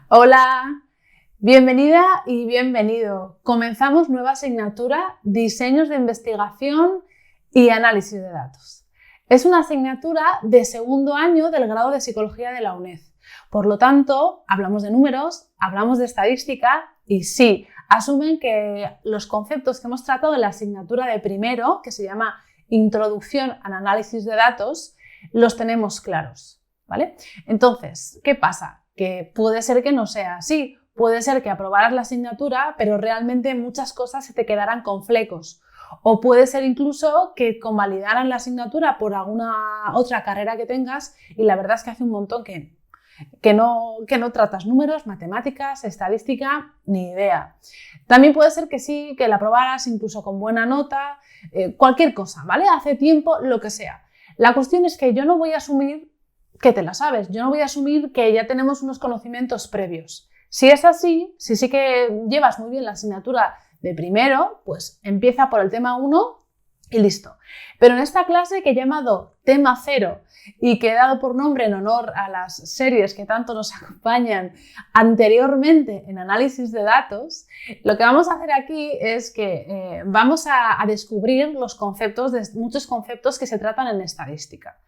Hola, bienvenida y bienvenido. Comenzamos nueva asignatura, Diseños de Investigación y Análisis de Datos. Es una asignatura de segundo año del grado de Psicología de la UNED. Por lo tanto, hablamos de números, hablamos de estadística y sí, asumen que los conceptos que hemos tratado en la asignatura de primero, que se llama Introducción al Análisis de Datos, los tenemos claros, ¿vale? Entonces, ¿qué pasa? Que puede ser que no sea así, puede ser que aprobaras la asignatura, pero realmente muchas cosas se te quedaran con flecos. O puede ser incluso que convalidaran la asignatura por alguna otra carrera que tengas y la verdad es que hace un montón que no tratas números, matemáticas, estadística, ni idea. También puede ser que sí, que la aprobaras incluso con buena nota, cualquier cosa, ¿vale? Hace tiempo, lo que sea. La cuestión es que yo no voy a asumir que te la sabes, yo no voy a asumir que ya tenemos unos conocimientos previos. Si es así, si sí que llevas muy bien la asignatura de primero, pues empieza por el tema 1 y listo. Pero en esta clase que he llamado Tema 0 y que he dado por nombre en honor a las series que tanto nos acompañan anteriormente en análisis de datos, lo que vamos a hacer aquí es que vamos a descubrir muchos conceptos que se tratan en estadística.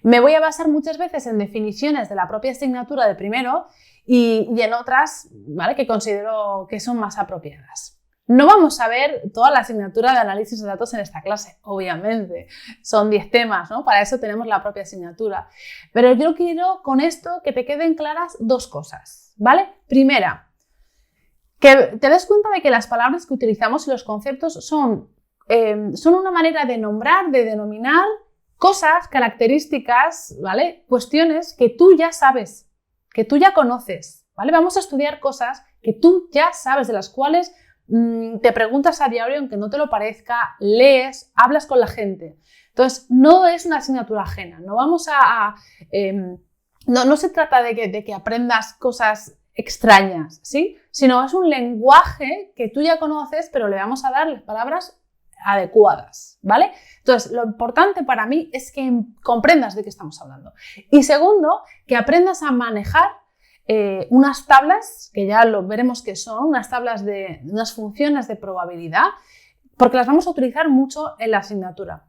Me voy a basar muchas veces en definiciones de la propia asignatura de primero y en otras, ¿vale?, que considero que son más apropiadas. No vamos a ver toda la asignatura de análisis de datos en esta clase, obviamente. Son 10 temas, ¿no? Para eso tenemos la propia asignatura. Pero yo quiero con esto que te queden claras dos cosas, ¿vale? Primera, que te des cuenta de que las palabras que utilizamos y los conceptos son una manera de nombrar, de denominar cosas, características, ¿vale? Cuestiones que tú ya sabes, que tú ya conoces, ¿vale? Vamos a estudiar cosas que tú ya sabes, de las cuales te preguntas a diario, aunque no te lo parezca, lees, hablas con la gente. Entonces, no es una asignatura ajena. No vamos no se trata de que aprendas cosas extrañas, ¿sí? Sino es un lenguaje que tú ya conoces, pero le vamos a dar las palabras adecuadas, ¿vale? Entonces, lo importante para mí es que comprendas de qué estamos hablando. Y segundo, que aprendas a manejar unas tablas, que ya lo veremos que son, unas funciones de probabilidad, porque las vamos a utilizar mucho en la asignatura.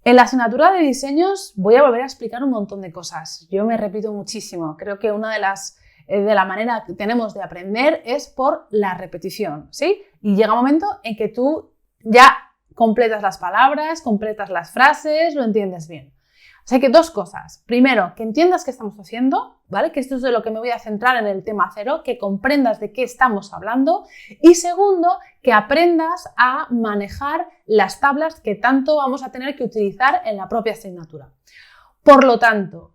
En la asignatura de diseños voy a volver a explicar un montón de cosas. Yo me repito muchísimo. Creo que una de la manera que tenemos de aprender es por la repetición, ¿sí? Y llega un momento en que tú ya completas las palabras, completas las frases, lo entiendes bien. O sea que dos cosas. Primero, que entiendas qué estamos haciendo, ¿vale? Que esto es de lo que me voy a centrar en el tema 0, que comprendas de qué estamos hablando. Y segundo, que aprendas a manejar las tablas que tanto vamos a tener que utilizar en la propia asignatura. Por lo tanto,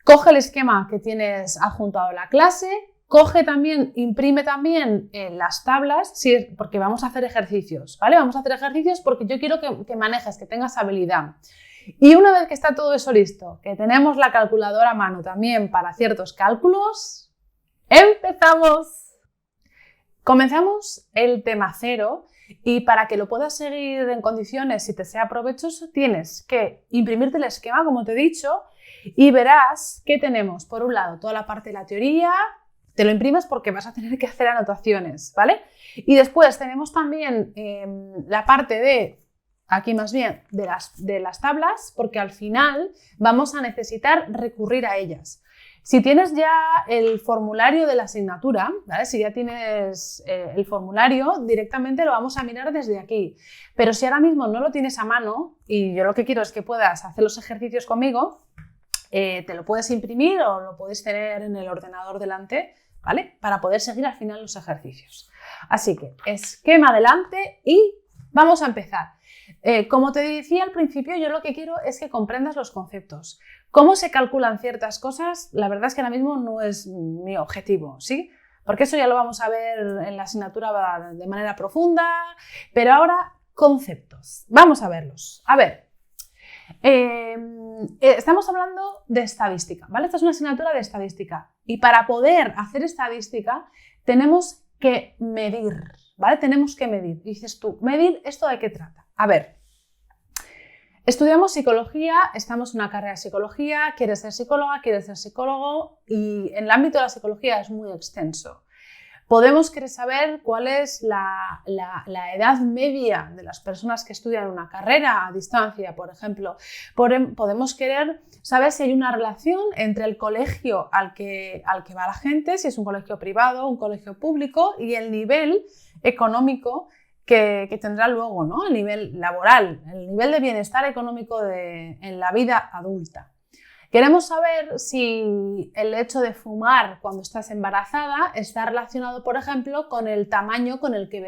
coge el esquema que tienes adjuntado a la clase, imprime también las tablas, porque vamos a hacer ejercicios, ¿vale? Vamos a hacer ejercicios porque yo quiero que manejes, que tengas habilidad. Y una vez que está todo eso listo, que tenemos la calculadora a mano también para ciertos cálculos, ¡empezamos! Comenzamos el tema 0 y para que lo puedas seguir en condiciones y te sea provechoso, tienes que imprimirte el esquema, como te he dicho, y verás que tenemos, por un lado, toda la parte de la teoría. Te lo imprimes porque vas a tener que hacer anotaciones, ¿vale? Y después tenemos también la parte de, aquí más bien, de las tablas, porque al final vamos a necesitar recurrir a ellas. Si tienes ya el formulario de la asignatura, ¿vale? Si ya tienes el formulario, directamente lo vamos a mirar desde aquí. Pero si ahora mismo no lo tienes a mano, y yo lo que quiero es que puedas hacer los ejercicios conmigo, te lo puedes imprimir o lo puedes tener en el ordenador delante, ¿vale? Para poder seguir al final los ejercicios. Así que, esquema adelante y vamos a empezar. Como te decía al principio, yo lo que quiero es que comprendas los conceptos. Cómo se calculan ciertas cosas, la verdad es que ahora mismo no es mi objetivo, ¿sí? Porque eso ya lo vamos a ver en la asignatura de manera profunda, pero ahora conceptos. Vamos a verlos. A ver, estamos hablando de estadística, ¿vale? Esta es una asignatura de estadística y para poder hacer estadística tenemos que medir, ¿vale? Tenemos que medir. Y dices tú, ¿medir esto de qué trata? A ver, Estudiamos psicología, estamos en una carrera de psicología, quieres ser psicóloga, quieres ser psicólogo y en el ámbito de la psicología es muy extenso. Podemos querer saber cuál es la edad media de las personas que estudian una carrera a distancia, por ejemplo. Podemos querer saber si hay una relación entre el colegio al que va la gente, si es un colegio privado, un colegio público, y el nivel económico que tendrá luego, ¿no? El nivel laboral, el nivel de bienestar económico en la vida adulta. Queremos saber si el hecho de fumar cuando estás embarazada está relacionado, por ejemplo, con el tamaño con el que el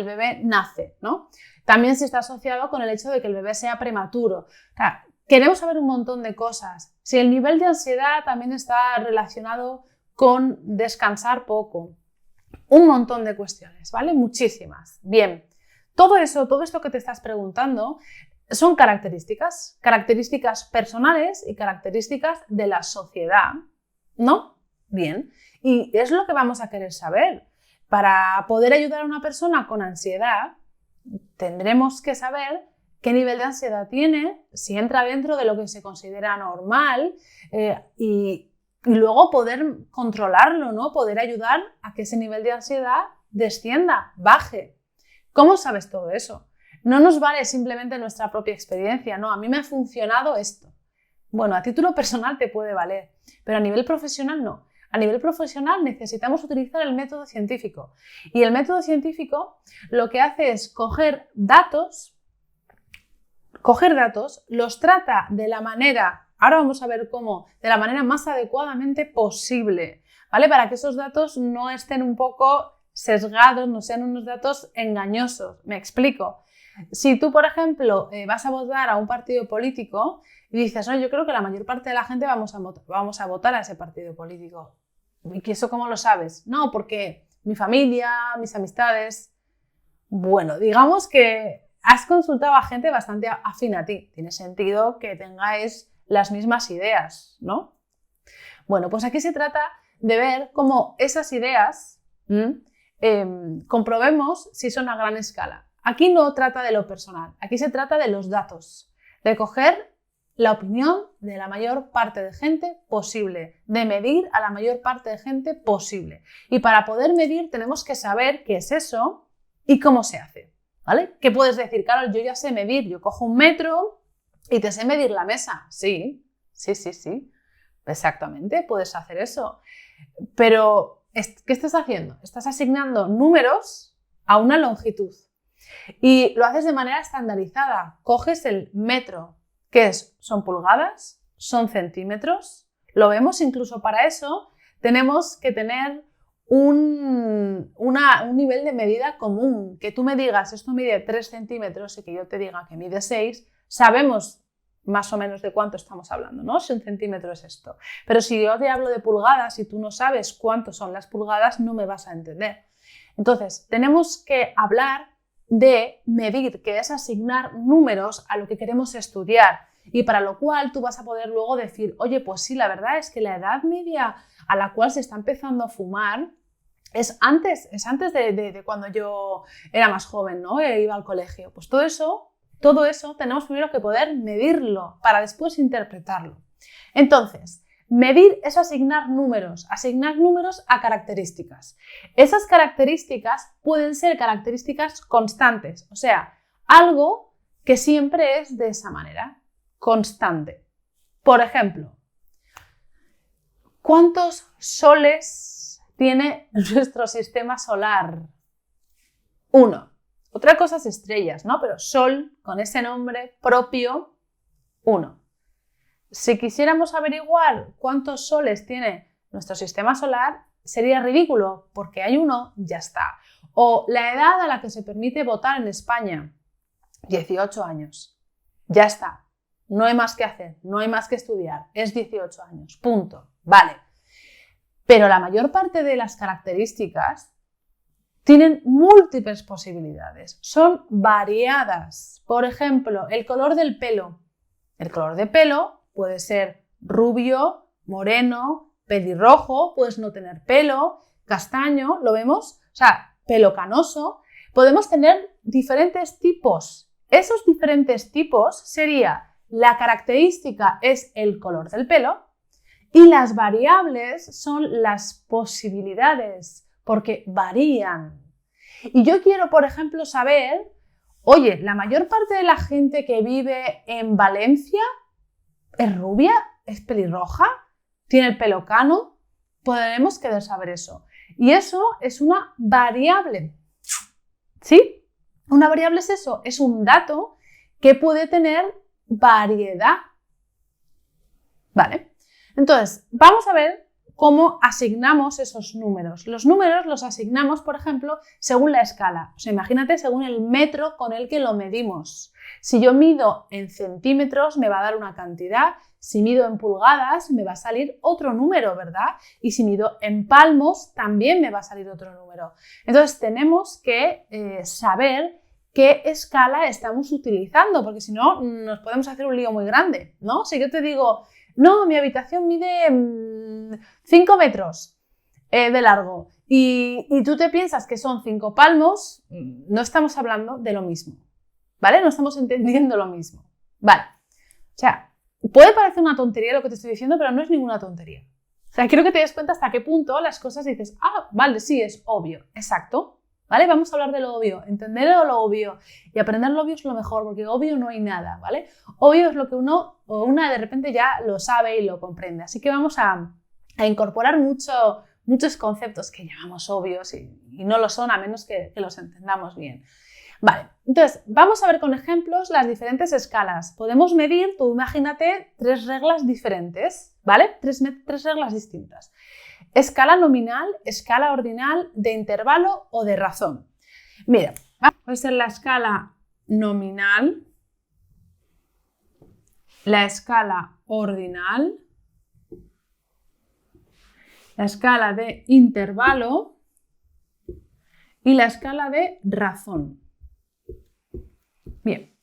bebé nace, ¿no? También si está asociado con el hecho de que el bebé sea prematuro. O sea, queremos saber un montón de cosas. Si el nivel de ansiedad también está relacionado con descansar poco. Un montón de cuestiones, ¿vale? Muchísimas. Bien, todo esto que te estás preguntando son características personales y características de la sociedad, ¿no? Bien, y es lo que vamos a querer saber. Para poder ayudar a una persona con ansiedad, tendremos que saber qué nivel de ansiedad tiene, si entra dentro de lo que se considera normal y luego poder controlarlo, ¿no? Poder ayudar a que ese nivel de ansiedad descienda, baje. ¿Cómo sabes todo eso? No nos vale simplemente nuestra propia experiencia, no, a mí me ha funcionado esto. Bueno, a título personal te puede valer, pero a nivel profesional no. A nivel profesional necesitamos utilizar el método científico. Y el método científico lo que hace es coger datos, los trata de la manera, ahora vamos a ver cómo, de la manera más adecuadamente posible, ¿vale? Para que esos datos no estén un poco sesgados, no sean unos datos engañosos. Me explico. Si tú, por ejemplo, vas a votar a un partido político y dices, no, yo creo que la mayor parte de la gente vamos a votar a ese partido político. ¿Y que eso cómo lo sabes? No, porque mi familia, mis amistades... Bueno, digamos que has consultado a gente bastante afín a ti. Tiene sentido que tengáis las mismas ideas, ¿no? Bueno, pues aquí se trata de ver cómo esas ideas comprobemos si son a gran escala. Aquí no trata de lo personal, aquí se trata de los datos, de coger la opinión de la mayor parte de gente posible, de medir a la mayor parte de gente posible. Y para poder medir tenemos que saber qué es eso y cómo se hace, ¿vale? ¿Qué puedes decir? Claro, yo ya sé medir, yo cojo un metro y te sé medir la mesa. Sí, exactamente, puedes hacer eso. Pero, ¿qué estás haciendo? Estás asignando números a una longitud. Y lo haces de manera estandarizada. Coges el metro, son pulgadas, son centímetros. Lo vemos, incluso para eso tenemos que tener un nivel de medida común. Que tú me digas, esto mide 3 centímetros y que yo te diga que mide 6, sabemos más o menos de cuánto estamos hablando, ¿no? Si un centímetro es esto. Pero si yo te hablo de pulgadas y tú no sabes cuánto son las pulgadas, no me vas a entender. Entonces, tenemos que hablar de medir, que es asignar números a lo que queremos estudiar y para lo cual tú vas a poder luego decir, oye, pues sí, la verdad es que la edad media a la cual se está empezando a fumar es antes de cuando yo era más joven, ¿no? Iba al colegio. Pues todo eso tenemos primero que poder medirlo para después interpretarlo. Entonces, medir es asignar números a características. Esas características pueden ser características constantes, o sea, algo que siempre es de esa manera, constante. Por ejemplo, ¿cuántos soles tiene nuestro sistema solar? 1. Otra cosa es estrellas, ¿no? Pero Sol, con ese nombre propio, 1. Si quisiéramos averiguar cuántos soles tiene nuestro sistema solar, sería ridículo, porque hay 1, ya está. O la edad a la que se permite votar en España, 18 años. Ya está. No hay más que hacer, no hay más que estudiar. Es 18 años, punto. Vale. Pero la mayor parte de las características tienen múltiples posibilidades. Son variadas. Por ejemplo, el color del pelo. El color de pelo puede ser rubio, moreno, pelirrojo, puedes no tener pelo, castaño, ¿lo vemos? O sea, pelo canoso. Podemos tener diferentes tipos. Esos diferentes tipos sería la característica es el color del pelo y las variables son las posibilidades, porque varían. Y yo quiero, por ejemplo, saber, oye, la mayor parte de la gente que vive en Valencia es rubia, es pelirroja, tiene el pelo cano. Podremos querer saber eso. Y eso es una variable. ¿Sí? Una variable es eso, es un dato que puede tener variedad. ¿Vale? Entonces, vamos a ver cómo asignamos esos números. Los números los asignamos, por ejemplo, según la escala. O sea, imagínate según el metro con el que lo medimos. Si yo mido en centímetros, me va a dar una cantidad. Si mido en pulgadas, me va a salir otro número, ¿verdad? Y si mido en palmos, también me va a salir otro número. Entonces, tenemos que saber qué escala estamos utilizando, porque si no, nos podemos hacer un lío muy grande, ¿no? Si yo te digo, no, mi habitación mide 5 metros de largo y tú te piensas que son 5 palmos, no estamos hablando de lo mismo, ¿vale? No estamos entendiendo lo mismo, ¿vale? O sea, puede parecer una tontería lo que te estoy diciendo, pero no es ninguna tontería. O sea, quiero que te des cuenta hasta qué punto las cosas dices, ah, vale, sí, es obvio, exacto. ¿Vale? Vamos a hablar de lo obvio, entender lo obvio y aprender lo obvio es lo mejor, porque obvio no hay nada, ¿vale? Obvio es lo que uno o una de repente ya lo sabe y lo comprende. Así que vamos a incorporar muchos conceptos que llamamos obvios y no lo son a menos que los entendamos bien. Vale, entonces vamos a ver con ejemplos las diferentes escalas. Podemos medir, tú imagínate, 3 reglas diferentes, ¿vale? 3 reglas distintas. Escala nominal, escala ordinal, de intervalo o de razón. Mira, puede ser la escala nominal, la escala ordinal, la escala de intervalo y la escala de razón. Bien.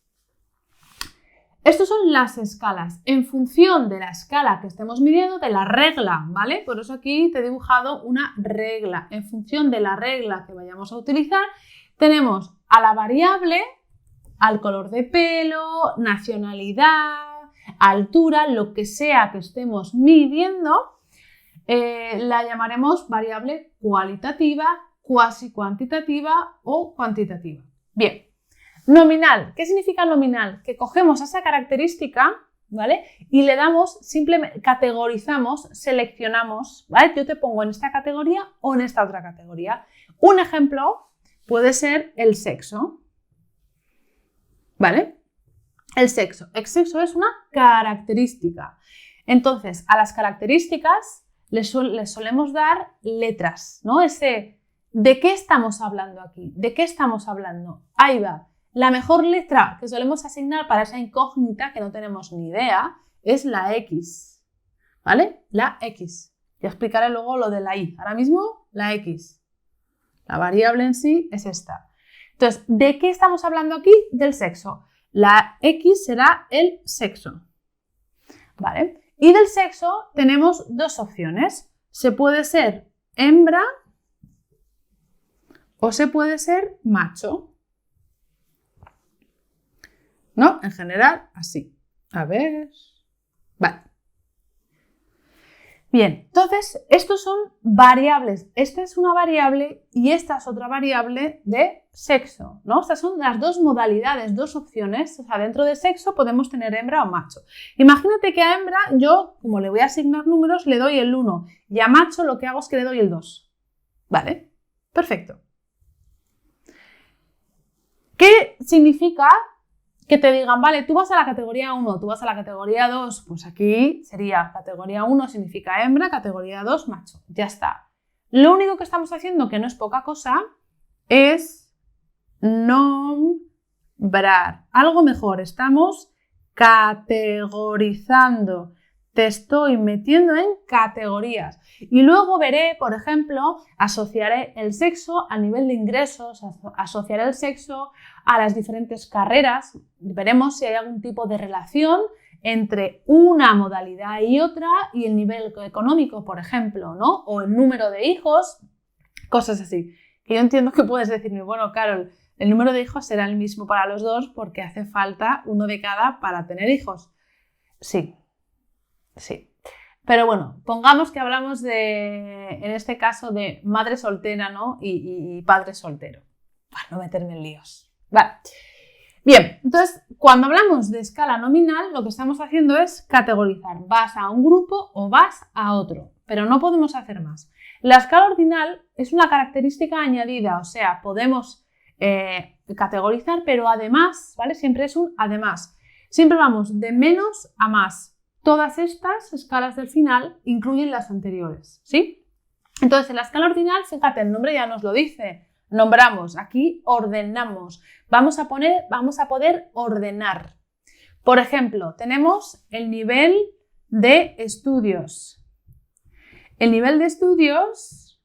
Estas son las escalas, en función de la escala que estemos midiendo, de la regla, ¿vale? Por eso aquí te he dibujado una regla. En función de la regla que vayamos a utilizar, tenemos a la variable, al color de pelo, nacionalidad, altura, lo que sea que estemos midiendo, la llamaremos variable cualitativa, cuasi cuantitativa o cuantitativa. Bien. Nominal. ¿Qué significa nominal? Que cogemos esa característica, ¿vale? Y le damos, simplemente categorizamos, seleccionamos, ¿vale? Yo te pongo en esta categoría o en esta otra categoría. Un ejemplo puede ser el sexo, ¿vale? El sexo. El sexo es una característica. Entonces, a las características les solemos dar letras, ¿no? ¿De qué estamos hablando aquí? ¿De qué estamos hablando? Ahí va. La mejor letra que solemos asignar para esa incógnita que no tenemos ni idea es la X, ¿vale? La X. Ya explicaré luego lo de la Y. Ahora mismo, la X. La variable en sí es esta. Entonces, ¿de qué estamos hablando aquí? Del sexo. La X será el sexo, ¿vale? Y del sexo tenemos 2 opciones. Se puede ser hembra o se puede ser macho. ¿No? En general, así. A ver. Vale. Bien, entonces, estos son variables. Esta es una variable y esta es otra variable de sexo, ¿no? Estas son las 2 modalidades, 2 opciones. O sea, dentro de sexo podemos tener hembra o macho. Imagínate que a hembra yo, como le voy a asignar números, le doy el 1 y a macho lo que hago es que le doy el 2. ¿Vale? Perfecto. ¿Qué significa que te digan, vale, tú vas a la categoría 1, tú vas a la categoría 2, pues aquí sería categoría 1 significa hembra, categoría 2 macho, ya está. Lo único que estamos haciendo, que no es poca cosa, es nombrar. Algo mejor, estamos categorizando. Te estoy metiendo en categorías. Y luego veré, por ejemplo, asociaré el sexo al nivel de ingresos, asociaré el sexo a las diferentes carreras. Veremos si hay algún tipo de relación entre una modalidad y otra y el nivel económico, por ejemplo, ¿no? O el número de hijos, cosas así. Que yo entiendo que puedes decirme, bueno, Carol, el número de hijos será el mismo para los dos porque hace falta uno de cada para tener hijos. Sí. Pero bueno, pongamos que hablamos en este caso, de madre soltera, ¿no? y padre soltero, para no meterme en líos. Vale. Bien, entonces, cuando hablamos de escala nominal, lo que estamos haciendo es categorizar. Vas a un grupo o vas a otro, pero no podemos hacer más. La escala ordinal es una característica añadida, o sea, podemos categorizar, pero además, ¿vale? Siempre es un además. Siempre vamos de menos a más. Todas estas escalas del final incluyen las anteriores, ¿sí? Entonces, en la escala ordinal, fíjate, el nombre ya nos lo dice. Nombramos, aquí ordenamos. Vamos a poder ordenar. Por ejemplo, tenemos el nivel de estudios. El nivel de estudios,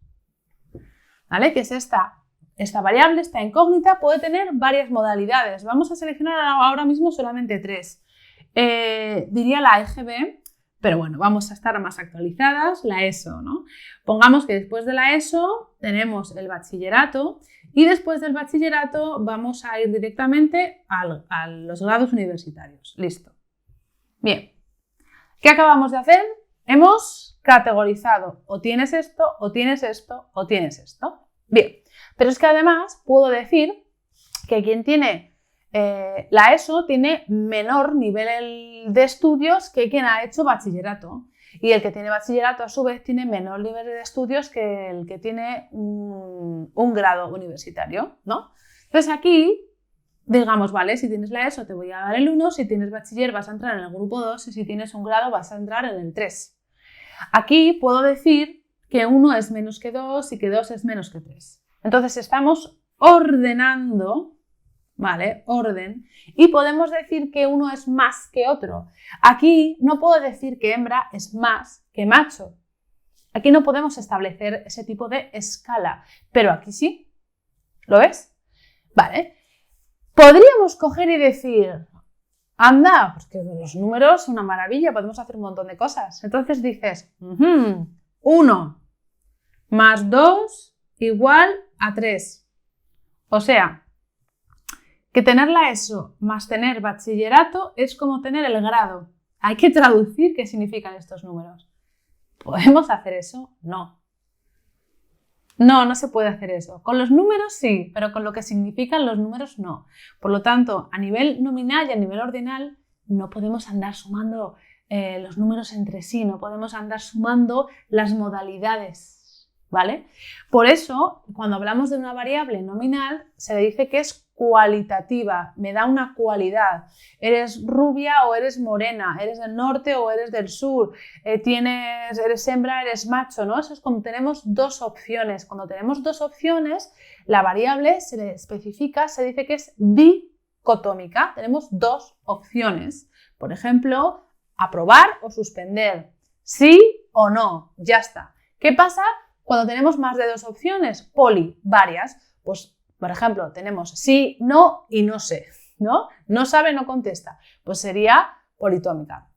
¿vale? Que es esta variable, esta incógnita, puede tener varias modalidades. Vamos a seleccionar ahora mismo solamente 3. Diría la EGB, pero bueno, vamos a estar más actualizadas, la ESO, ¿no? Pongamos que después de la ESO tenemos el bachillerato y después del bachillerato vamos a ir directamente a los grados universitarios. Listo. Bien. ¿Qué acabamos de hacer? Hemos categorizado, o tienes esto, o tienes esto, o tienes esto. Bien, pero es que además puedo decir que quien tiene la ESO tiene menor nivel de estudios que quien ha hecho bachillerato, y el que tiene bachillerato a su vez tiene menor nivel de estudios que el que tiene un grado universitario, ¿no? Entonces aquí, digamos, vale, si tienes la ESO te voy a dar el 1, si tienes bachiller vas a entrar en el grupo 2 y si tienes un grado vas a entrar en el 3. Aquí puedo decir que 1 es menos que 2 y que 2 es menos que 3. Entonces estamos ordenando, ¿vale? Orden. Y podemos decir que uno es más que otro. Aquí no puedo decir que hembra es más que macho. Aquí no podemos establecer ese tipo de escala, pero aquí sí. ¿Lo ves? Vale. Podríamos coger y decir, anda, pues que los números son una maravilla, podemos hacer un montón de cosas. Entonces dices, 1 más 2 igual a 3. O sea, que tener la ESO más tener bachillerato es como tener el grado. Hay que traducir qué significan estos números. ¿Podemos hacer eso? No. No se puede hacer eso. Con los números sí, pero con lo que significan los números no. Por lo tanto, a nivel nominal y a nivel ordinal no podemos andar sumando los números entre sí, no podemos andar sumando las modalidades, ¿vale? Por eso, cuando hablamos de una variable nominal, se le dice que es cualitativa, me da una cualidad. Eres rubia o eres morena, eres del norte o eres del sur, eres hembra, eres macho, ¿no? Eso es cuando tenemos dos opciones. Cuando tenemos dos opciones, la variable se le especifica, se dice que es dicotómica. Tenemos dos opciones. Por ejemplo, aprobar o suspender, sí o no, ya está. ¿Qué pasa cuando tenemos más de dos opciones? Varias. Pues, por ejemplo, tenemos sí, no y no sé, ¿no? No sabe, no contesta. Pues sería politómica.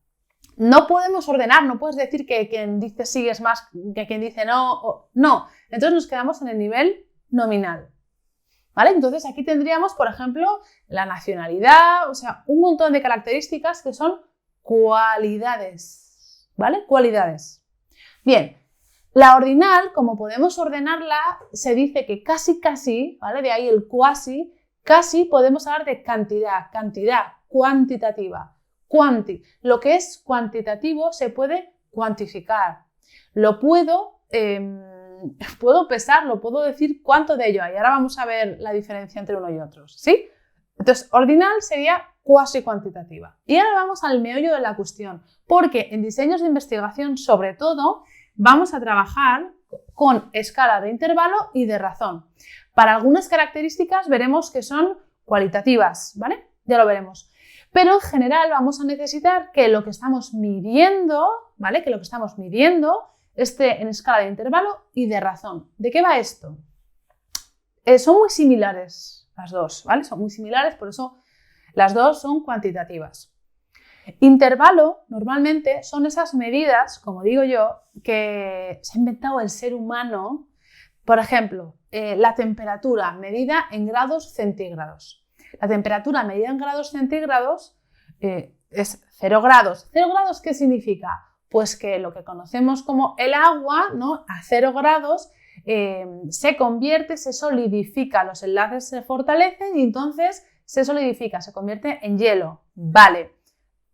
No podemos ordenar, no puedes decir que quien dice sí es más que quien dice no. No, entonces nos quedamos en el nivel nominal. ¿Vale? Entonces aquí tendríamos, por ejemplo, la nacionalidad, o sea, un montón de características que son cualidades. ¿Vale? Cualidades. Bien. La ordinal, como podemos ordenarla, se dice que casi, ¿vale? De ahí el casi podemos hablar de cantidad, cuantitativa, Lo que es cuantitativo se puede cuantificar. Lo puedo pesarlo, puedo decir cuánto de ello hay. Ahora vamos a ver la diferencia entre uno y otro, ¿sí? Entonces, ordinal sería cuasi cuantitativa. Y ahora vamos al meollo de la cuestión, porque en diseños de investigación, sobre todo, vamos a trabajar con escala de intervalo y de razón. Para algunas características veremos que son cualitativas, ¿vale? Ya lo veremos. Pero en general vamos a necesitar que lo que estamos midiendo, ¿vale? Que lo que estamos midiendo esté en escala de intervalo y de razón. ¿De qué va esto? Son muy similares las dos, ¿vale? Son muy similares, por eso las dos son cuantitativas. Intervalo, normalmente, son esas medidas, como digo yo, que se ha inventado el ser humano Por ejemplo, la temperatura medida en grados centígrados. La temperatura medida en grados centígrados es 0 grados. ¿0 grados qué significa? Pues que lo que conocemos como el agua, ¿no? A 0 grados se convierte, se solidifica, los enlaces se fortalecen y entonces se solidifica, se convierte en hielo. Vale,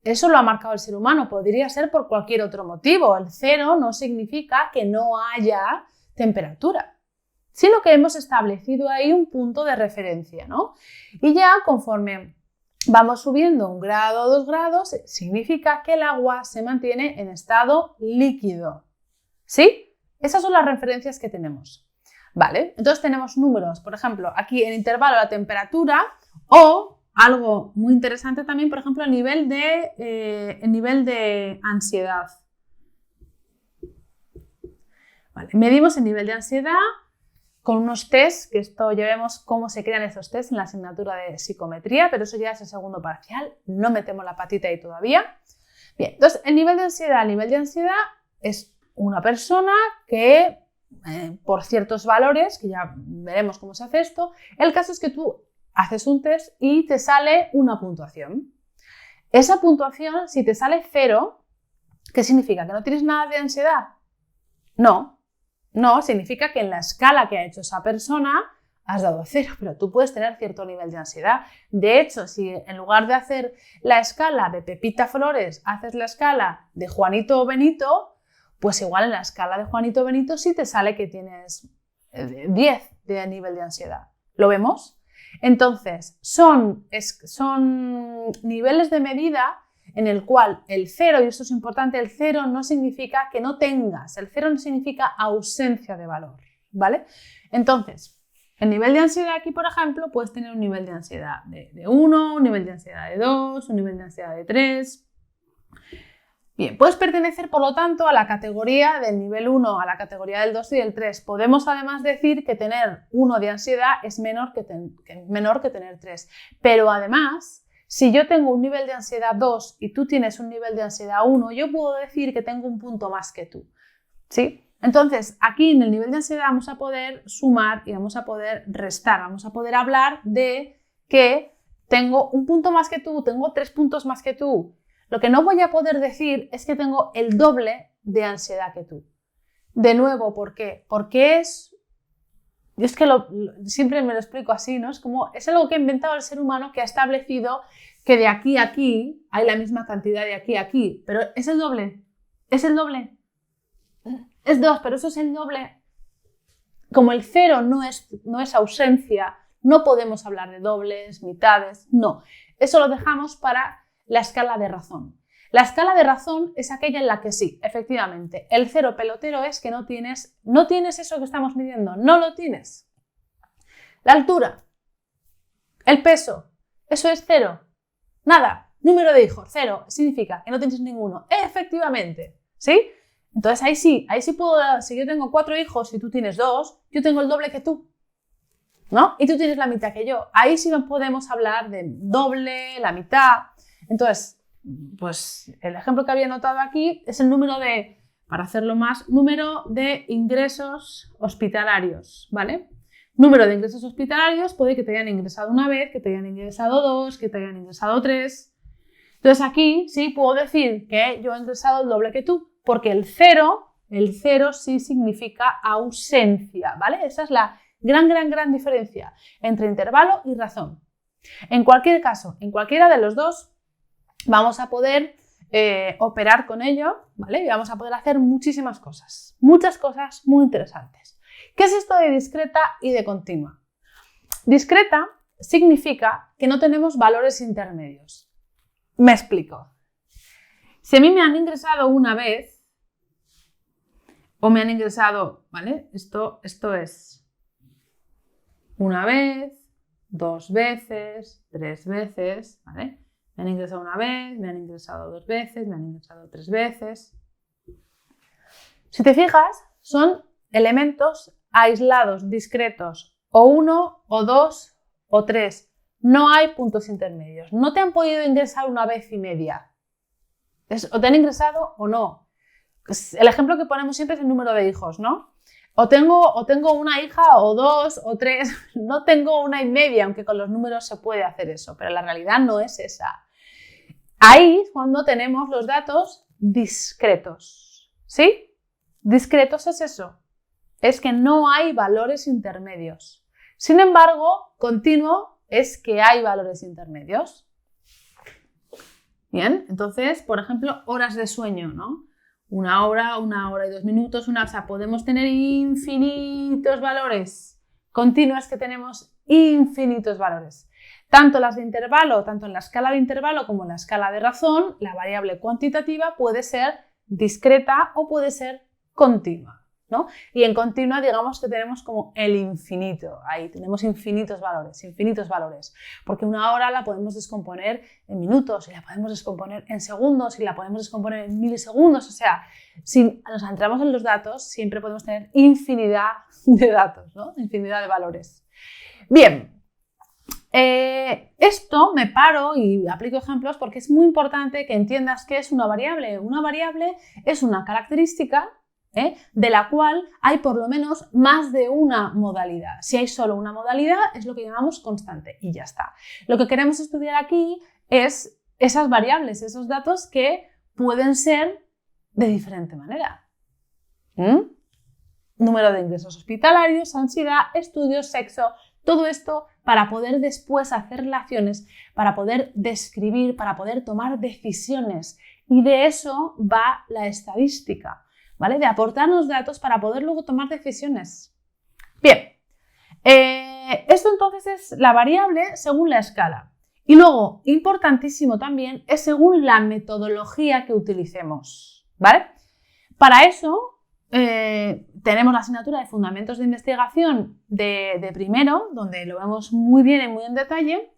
eso lo ha marcado el ser humano, podría ser por cualquier otro motivo. El 0 no significa que no haya temperatura, sino que hemos establecido ahí un punto de referencia, ¿no? Y ya conforme vamos subiendo 1 grado o 2 grados, significa que el agua se mantiene en estado líquido. ¿Sí? Esas son las referencias que tenemos. Vale, entonces tenemos números, por ejemplo, aquí en intervalo la temperatura o algo muy interesante también, por ejemplo, el nivel de ansiedad. Vale, medimos el nivel de ansiedad con unos test, que esto ya vemos cómo se crean esos test en la asignatura de psicometría, pero eso ya es el segundo parcial, no metemos la patita ahí todavía. Bien, entonces el nivel de ansiedad es una persona que por ciertos valores, que ya veremos cómo se hace esto, el caso es que tú haces un test y te sale una puntuación. Esa puntuación, si te sale 0, ¿qué significa? ¿Que no tienes nada de ansiedad? No, significa que en la escala que ha hecho esa persona has dado 0, pero tú puedes tener cierto nivel de ansiedad. De hecho, si en lugar de hacer la escala de Pepita Flores, haces la escala de Juanito o Benito, pues igual en la escala de Juanito o Benito sí te sale que tienes 10 de nivel de ansiedad. ¿Lo vemos? Entonces, son niveles de medida en el cual el 0, y esto es importante, el 0 no significa que no tengas, el 0 no significa ausencia de valor, ¿vale? Entonces, el nivel de ansiedad aquí, por ejemplo, puedes tener un nivel de ansiedad de 1, un nivel de ansiedad de 2, un nivel de ansiedad de 3. Bien, puedes pertenecer, por lo tanto, a la categoría del nivel 1, a la categoría del 2 y del 3. Podemos además decir que tener 1 de ansiedad es menor que tener 3. Pero además, si yo tengo un nivel de ansiedad 2 y tú tienes un nivel de ansiedad 1, yo puedo decir que tengo un punto más que tú, ¿sí? Entonces, aquí en el nivel de ansiedad vamos a poder sumar y vamos a poder restar, vamos a poder hablar de que tengo un punto más que tú, tengo 3 puntos más que tú. Lo que no voy a poder decir es que tengo el doble de ansiedad que tú. De nuevo, ¿por qué? Porque yo es que siempre me lo explico así, ¿no? Es algo que ha inventado el ser humano, que ha establecido que de aquí a aquí hay la misma cantidad de aquí a aquí, pero es el doble. Es 2, pero eso es el doble. Como el 0 no es ausencia, no podemos hablar de dobles, mitades, no. Eso lo dejamos para la escala de razón. La escala de razón es aquella en la que sí, efectivamente, el 0 pelotero es que no tienes eso que estamos midiendo, no lo tienes. La altura, el peso, eso es 0. Nada, número de hijos, 0, significa que no tienes ninguno. Efectivamente, ¿sí? Entonces ahí sí puedo, si yo tengo 4 hijos y tú tienes 2, yo tengo el doble que tú, ¿no? Y tú tienes la mitad que yo. Ahí sí podemos hablar de doble, la mitad. Entonces, pues el ejemplo que había notado aquí es el número de ingresos hospitalarios, ¿vale? Número de ingresos hospitalarios, puede que te hayan ingresado una vez, que te hayan ingresado 2, que te hayan ingresado 3. Entonces aquí sí puedo decir que yo he ingresado el doble que tú, porque el 0 sí significa ausencia, ¿vale? Esa es la gran diferencia entre intervalo y razón. En cualquier caso, en cualquiera de los dos, vamos a poder operar con ello, ¿vale? Y vamos a poder hacer muchísimas cosas, muchas cosas muy interesantes. ¿Qué es esto de discreta y de continua? Discreta significa que no tenemos valores intermedios. Me explico. Si a mí me han ingresado una vez, o me han ingresado, ¿vale? Esto es una vez, 2 veces, 3 veces, ¿vale? Me han ingresado una vez, me han ingresado 2 veces, me han ingresado 3 veces. Si te fijas, son elementos aislados, discretos, o 1, o 2, o 3. No hay puntos intermedios. No te han podido ingresar una vez y media. O te han ingresado o no. El ejemplo que ponemos siempre es el número de hijos, ¿no? o tengo una hija o dos o tres, no tengo una y media, aunque con los números se puede hacer eso, pero la realidad no es esa. Ahí es cuando tenemos los datos discretos, ¿sí? Discretos es eso, es que no hay valores intermedios. Sin embargo, continuo es que hay valores intermedios. Bien, entonces, por ejemplo, horas de sueño, ¿no? 1 hora, 1 hora y 2 minutos, o sea, podemos tener infinitos valores. Continuo es que tenemos infinitos valores. Tanto las de intervalo, tanto en la escala de intervalo como en la escala de razón, la variable cuantitativa puede ser discreta o puede ser continua, ¿no? Y en continua digamos que tenemos como el infinito, ahí tenemos infinitos valores, porque 1 hora la podemos descomponer en minutos, y la podemos descomponer en segundos, y la podemos descomponer en milisegundos, o sea, si nos centramos en los datos, siempre podemos tener infinidad de datos, ¿no? Infinidad de valores. Bien. Esto me paro y aplico ejemplos porque es muy importante que entiendas qué es una variable. Una variable es una característica de la cual hay por lo menos más de una modalidad. Si hay solo una modalidad es lo que llamamos constante y ya está. Lo que queremos estudiar aquí es esas variables, esos datos que pueden ser de diferente manera. Número de ingresos hospitalarios, ansiedad, estudios, sexo, todo esto para poder después hacer relaciones, para poder describir, para poder tomar decisiones. Y de eso va la estadística, ¿vale? De aportarnos datos para poder luego tomar decisiones. Bien, esto entonces es la variable según la escala. Y luego, importantísimo también, es según la metodología que utilicemos, ¿vale? Para eso tenemos la asignatura de Fundamentos de Investigación de primero, donde lo vemos muy bien y muy en detalle,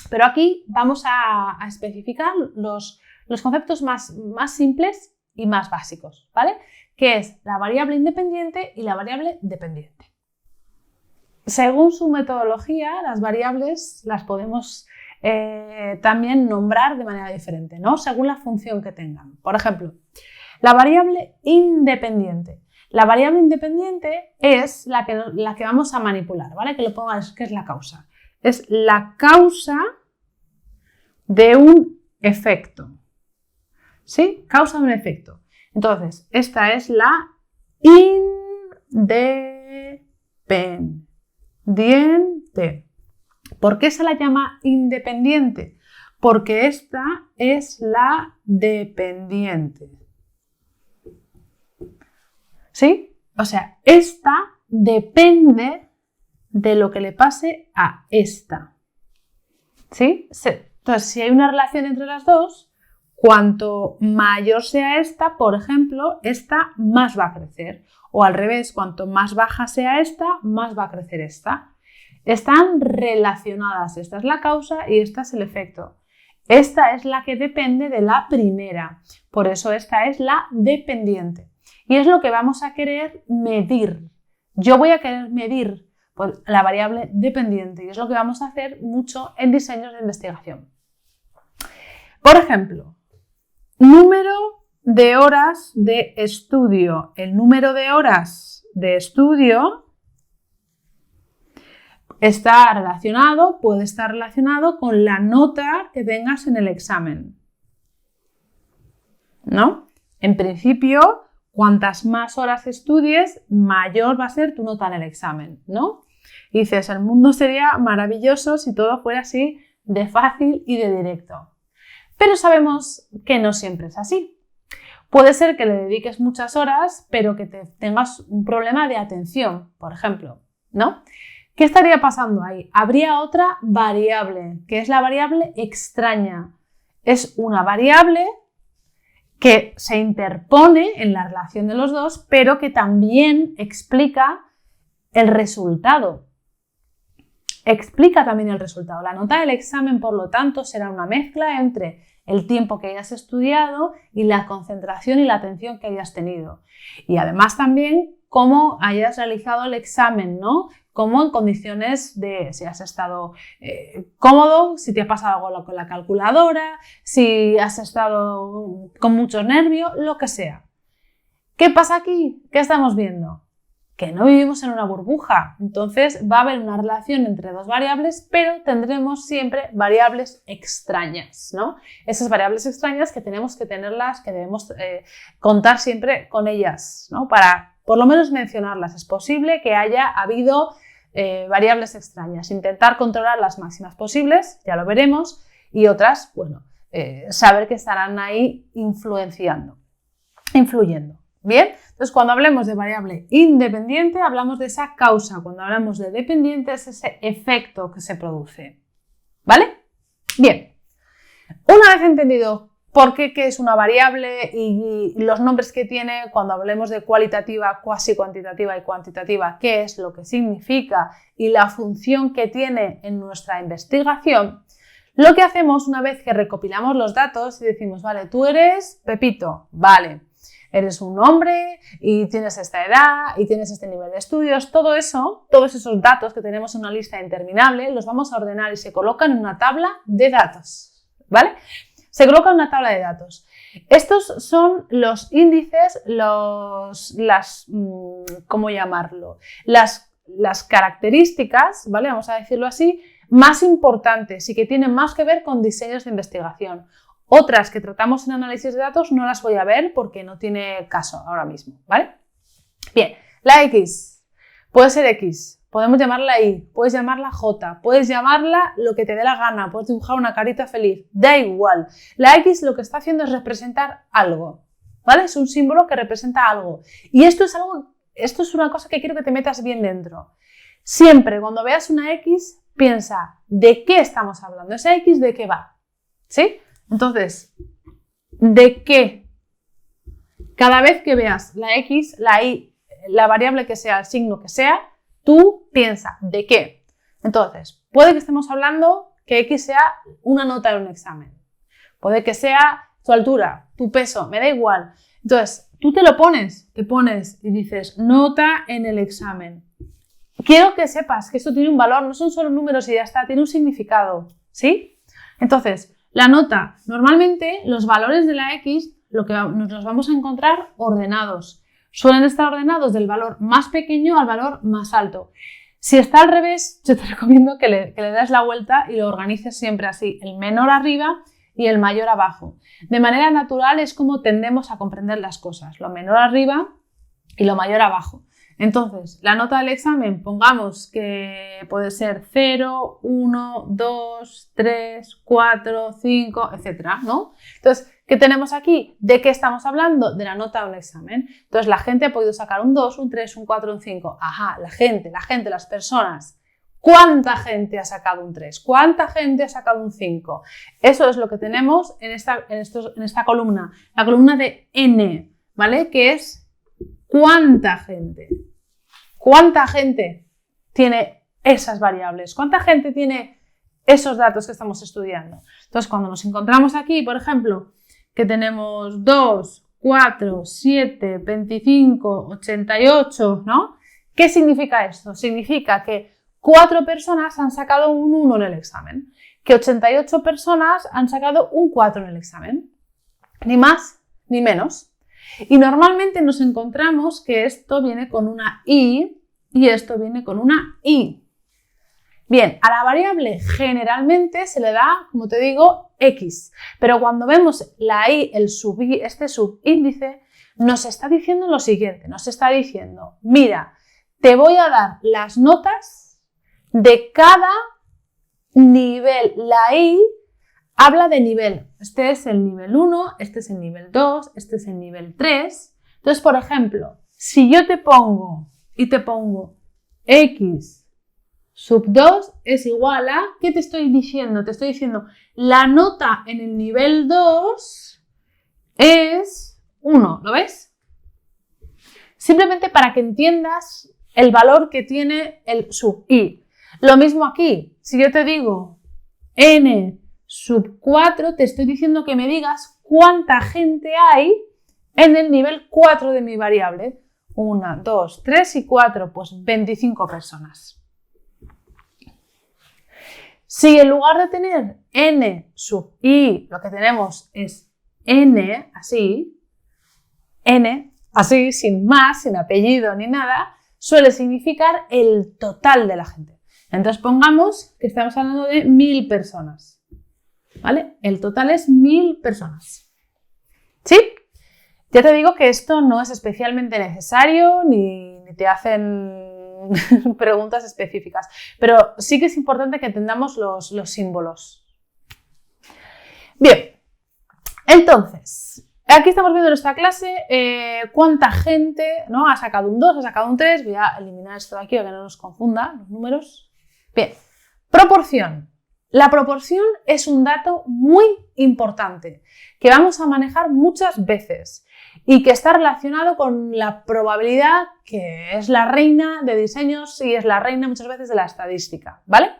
pero aquí vamos a especificar los conceptos más simples y más básicos, ¿vale? Que es la variable independiente y la variable dependiente. Según su metodología, las variables las podemos también nombrar de manera diferente, ¿no? Según la función que tengan. Por ejemplo, la variable independiente. La variable independiente es la que vamos a manipular, ¿vale? Que lo pongas, que es la causa. Es la causa de un efecto. ¿Sí? Causa de un efecto. Entonces, esta es la independiente. ¿Por qué se la llama independiente? Porque esta es la dependiente. ¿Sí? O sea, esta depende de lo que le pase a esta. ¿Sí? Entonces, si hay una relación entre las dos, cuanto mayor sea esta, por ejemplo, esta más va a crecer. O al revés, cuanto más baja sea esta, más va a crecer esta. Están relacionadas. Esta es la causa y esta es el efecto. Esta es la que depende de la primera. Por eso esta es la dependiente. Y es lo que vamos a querer medir. Yo voy a querer medir la variable dependiente y es lo que vamos a hacer mucho en diseños de investigación. Por ejemplo, número de horas de estudio. El número de horas de estudio puede estar relacionado con la nota que tengas en el examen, ¿no? En principio, cuantas más horas estudies, mayor va a ser tu nota en el examen, ¿no? Y dices, el mundo sería maravilloso si todo fuera así de fácil y de directo. Pero sabemos que no siempre es así. Puede ser que le dediques muchas horas, pero que tengas un problema de atención, por ejemplo, ¿no? ¿Qué estaría pasando ahí? Habría otra variable, que es la variable extraña. Es una variable que se interpone en la relación de los dos, pero que también explica el resultado. Explica también el resultado. La nota del examen, por lo tanto, será una mezcla entre el tiempo que hayas estudiado y la concentración y la atención que hayas tenido. Y además también cómo hayas realizado el examen, ¿no? Como en condiciones de si has estado cómodo, si te ha pasado algo con la calculadora, si has estado con mucho nervio, lo que sea. ¿Qué pasa aquí? ¿Qué estamos viendo? que no vivimos en una burbuja. Entonces va a haber una relación entre dos variables, pero tendremos siempre variables extrañas, ¿no? Esas variables extrañas que tenemos que tenerlas, que debemos contar siempre con ellas, ¿no? Para por lo menos mencionarlas. Es posible que haya habido variables extrañas. Intentar controlar las máximas posibles, ya lo veremos, y otras, bueno, saber que estarán ahí influyendo. ¿Bien? Entonces, cuando hablemos de variable independiente, hablamos de esa causa. Cuando hablamos de dependiente, es ese efecto que se produce. ¿Vale? Bien. Una vez entendido por qué es una variable y los nombres que tiene, cuando hablemos de cualitativa, cuasi cuantitativa y cuantitativa, qué es lo que significa y la función que tiene en nuestra investigación, lo que hacemos una vez que recopilamos los datos y decimos, vale, tú eres Pepito, vale. Eres un hombre y tienes esta edad y tienes este nivel de estudios, todo eso, todos esos datos que tenemos en una lista interminable, los vamos a ordenar y se colocan en una tabla de datos, ¿vale? Se coloca en una tabla de datos. Estos son los índices, ¿cómo llamarlo? Las características, ¿vale? Vamos a decirlo así, más importantes y que tienen más que ver con diseños de investigación. Otras que tratamos en análisis de datos no las voy a ver porque no tiene caso ahora mismo, ¿vale? Bien, la X puede ser X, podemos llamarla Y, puedes llamarla J, puedes llamarla lo que te dé la gana, puedes dibujar una carita feliz, da igual. La X lo que está haciendo es representar algo, ¿vale? Es un símbolo que representa algo. Y esto es una cosa que quiero que te metas bien dentro. Siempre cuando veas una X, piensa, ¿de qué estamos hablando? ¿Esa X de qué va? ¿Sí? Entonces, ¿de qué? Cada vez que veas la X, la Y, la variable que sea, el signo que sea, tú piensa, ¿de qué? Entonces, puede que estemos hablando que X sea una nota en un examen. Puede que sea tu altura, tu peso, me da igual. Entonces, tú te pones y dices, nota en el examen. Quiero que sepas que esto tiene un valor, no son solo números y ya está, tiene un significado, ¿sí? Entonces, la nota, normalmente los valores de la X nos los vamos a encontrar ordenados. Suelen estar ordenados del valor más pequeño al valor más alto. Si está al revés, yo te recomiendo que le des la vuelta y lo organices siempre así, el menor arriba y el mayor abajo. De manera natural es como tendemos a comprender las cosas, lo menor arriba y lo mayor abajo. Entonces, la nota del examen, pongamos que puede ser 0, 1, 2, 3, 4, 5, etcétera, ¿no? Entonces, ¿qué tenemos aquí? ¿De qué estamos hablando? De la nota de un examen. Entonces, la gente ha podido sacar un 2, un 3, un 4, un 5. Ajá, la gente, las personas. ¿Cuánta gente ha sacado un 3? ¿Cuánta gente ha sacado un 5? Eso es lo que tenemos en esta columna. La columna de N, ¿vale? Que es ¿cuánta gente? ¿Cuánta gente tiene esas variables? ¿Cuánta gente tiene esos datos que estamos estudiando? Entonces, cuando nos encontramos aquí, por ejemplo, que tenemos 2, 4, 7, 25, 88, ¿no? ¿Qué significa esto? Significa que 4 personas han sacado un 1 en el examen, que 88 personas han sacado un 4 en el examen. Ni más ni menos. Y normalmente nos encontramos que esto viene con una Y y esto viene con una I. Bien, a la variable generalmente se le da, como te digo, X. Pero cuando vemos la I, este subíndice, nos está diciendo lo siguiente. Nos está diciendo, mira, te voy a dar las notas de cada nivel. La I habla de nivel. Este es el nivel 1, este es el nivel 2, este es el nivel 3. Entonces, por ejemplo, si yo te pongo X sub 2 es igual a, ¿qué te estoy diciendo? Te estoy diciendo, la nota en el nivel 2 es 1, ¿lo ves? Simplemente para que entiendas el valor que tiene el sub I. Lo mismo aquí, si yo te digo N sub 4, te estoy diciendo que me digas cuánta gente hay en el nivel 4 de mi variable. 1, 2, 3 y 4, pues 25 personas. Si en lugar de tener N sub I, lo que tenemos es N, así, sin más, sin apellido ni nada, suele significar el total de la gente. Entonces pongamos que estamos hablando de 1000 personas, ¿vale? El total es 1000 personas. ¿Sí? Ya te digo que esto no es especialmente necesario ni te hacen preguntas específicas, pero sí que es importante que entendamos los símbolos. Bien, entonces, aquí estamos viendo en esta clase cuánta gente, ¿no? Ha sacado un 2, ha sacado un 3, voy a eliminar esto de aquí para que no nos confunda los números. Bien, proporción. La proporción es un dato muy importante que vamos a manejar muchas veces y que está relacionado con la probabilidad, que es la reina de diseños y es la reina muchas veces de la estadística, ¿vale?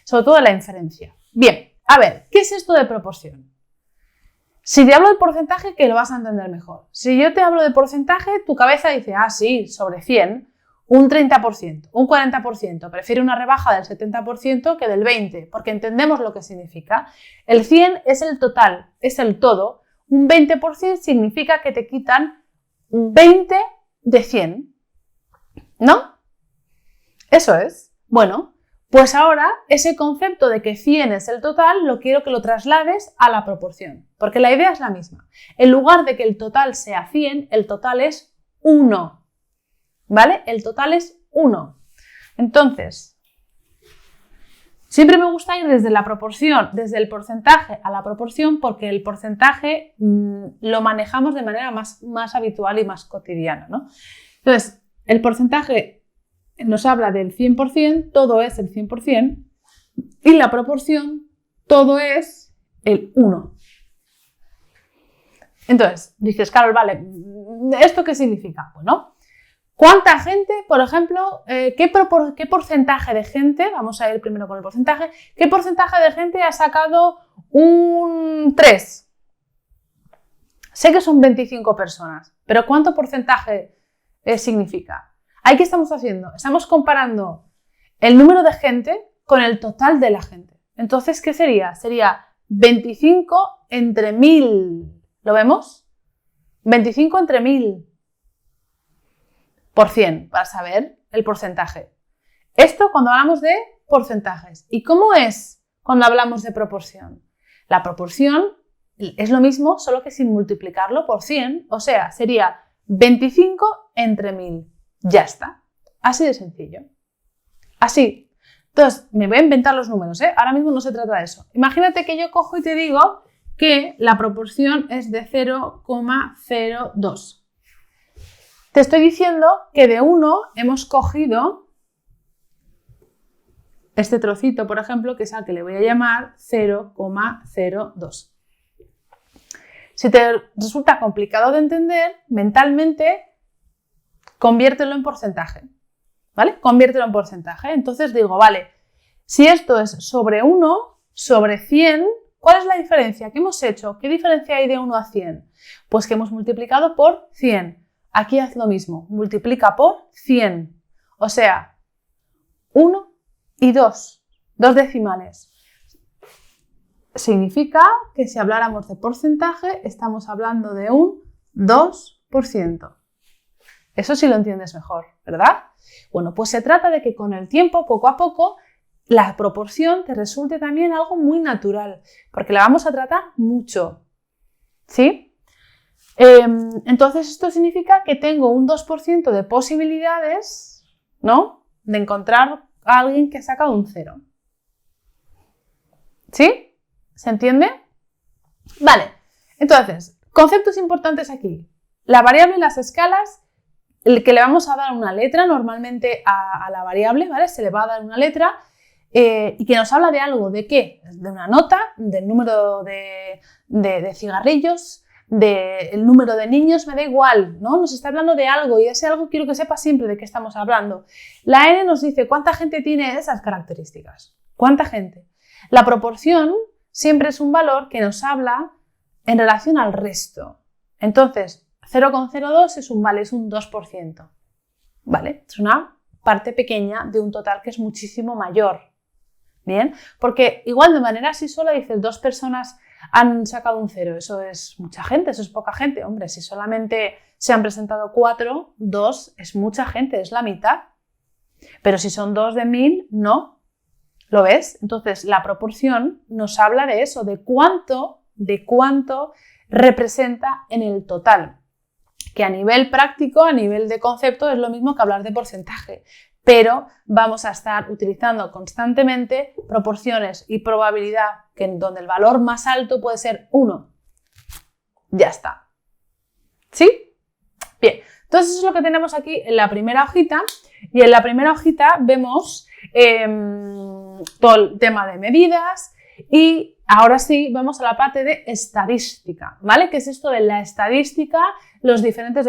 Sobre todo de la inferencia. Bien, a ver, ¿qué es esto de proporción? Si te hablo de porcentaje, que lo vas a entender mejor. Si yo te hablo de porcentaje, tu cabeza dice, ah, sí, sobre 100, un 30%, un 40%, prefiere una rebaja del 70% que del 20%, porque entendemos lo que significa. El 100 es el total, es el todo. Un 20% significa que te quitan 20 de 100, ¿no? Eso es. Bueno, pues ahora ese concepto de que 100 es el total lo quiero que lo traslades a la proporción, porque la idea es la misma. En lugar de que el total sea 100, el total es 1. ¿Vale? El total es 1. Entonces, siempre me gusta ir desde la proporción, desde el porcentaje a la proporción, porque el porcentaje lo manejamos de manera más habitual y más cotidiana, ¿no? Entonces, el porcentaje nos habla del 100%, todo es el 100%, y la proporción, todo es el 1. Entonces, dices, Carol, vale, ¿esto qué significa? Bueno, ¿cuánta gente, por ejemplo, qué porcentaje de gente, vamos a ir primero con el porcentaje, qué porcentaje de gente ha sacado un 3? Sé que son 25 personas, pero ¿cuánto porcentaje significa? ¿Ahí qué estamos haciendo? Estamos comparando el número de gente con el total de la gente. Entonces, ¿qué sería? Sería 25 entre 1000. ¿Lo vemos? 25 entre 1000. Por 100, para saber el porcentaje. Esto cuando hablamos de porcentajes. ¿Y cómo es cuando hablamos de proporción? La proporción es lo mismo, solo que sin multiplicarlo por 100, o sea, sería 25 entre 1000. Ya está. Así de sencillo. Así. Entonces, me voy a inventar los números, ¿eh? Ahora mismo no se trata de eso. Imagínate que yo cojo y te digo que la proporción es de 0,02. Te estoy diciendo que de 1 hemos cogido este trocito, por ejemplo, que es al que le voy a llamar 0,02. Si te resulta complicado de entender, mentalmente, conviértelo en porcentaje, ¿vale? Conviértelo en porcentaje. Entonces digo, vale, si esto es sobre 1, sobre 100, ¿cuál es la diferencia? ¿Qué hemos hecho? ¿Qué diferencia hay de 1 a 100? Pues que hemos multiplicado por 100. Aquí haz lo mismo, multiplica por 100, o sea, 1 y 2, 2 decimales. Significa que si habláramos de porcentaje, estamos hablando de un 2%. Eso sí lo entiendes mejor, ¿verdad? Bueno, pues se trata de que con el tiempo, poco a poco, la proporción te resulte también algo muy natural, porque la vamos a tratar mucho, ¿sí? Entonces esto significa que tengo un 2% de posibilidades, ¿no?, de encontrar a alguien que ha sacado un 0. ¿Sí? ¿Se entiende? Vale, entonces, conceptos importantes aquí. La variable y las escalas, el que le vamos a dar una letra normalmente a la variable, ¿vale? Se le va a dar una letra y que nos habla de algo, ¿de qué? De una nota, del número de cigarrillos, del número de niños, me da igual, ¿no? Nos está hablando de algo y ese algo quiero que sepas siempre de qué estamos hablando. La n nos dice cuánta gente tiene esas características. ¿Cuánta gente? La proporción siempre es un valor que nos habla en relación al resto. Entonces, 0,02 es un 2%. ¿Vale? Es una parte pequeña de un total que es muchísimo mayor. ¿Bien? Porque igual de manera así sola dices 2 personas han sacado un 0. Eso es mucha gente, eso es poca gente. Hombre, si solamente se han presentado 4, 2 es mucha gente, es la mitad. Pero si son 2 de 1000, no. ¿Lo ves? Entonces, la proporción nos habla de eso, de cuánto representa en el total. Que a nivel práctico, a nivel de concepto, es lo mismo que hablar de porcentaje. Pero vamos a estar utilizando constantemente proporciones y probabilidad, donde el valor más alto puede ser 1. Ya está. ¿Sí? Bien, entonces eso es lo que tenemos aquí en la primera hojita. Y en la primera hojita vemos todo el tema de medidas y ahora sí vamos a la parte de estadística, ¿vale? ¿Qué es esto de la estadística? Los diferentes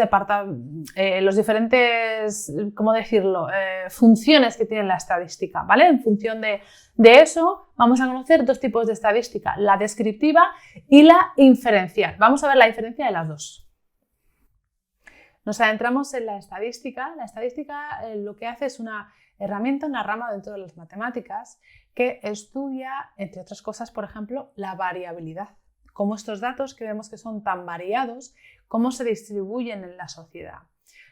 ¿cómo decirlo? Funciones que tiene la estadística, ¿vale? En función de eso vamos a conocer 2 tipos de estadística, la descriptiva y la inferencial. Vamos a ver la diferencia de las dos. Nos adentramos en la estadística. La estadística lo que hace es una herramienta, una rama dentro de las matemáticas que estudia, entre otras cosas, por ejemplo, la variabilidad. Cómo estos datos que vemos que son tan variados, cómo se distribuyen en la sociedad.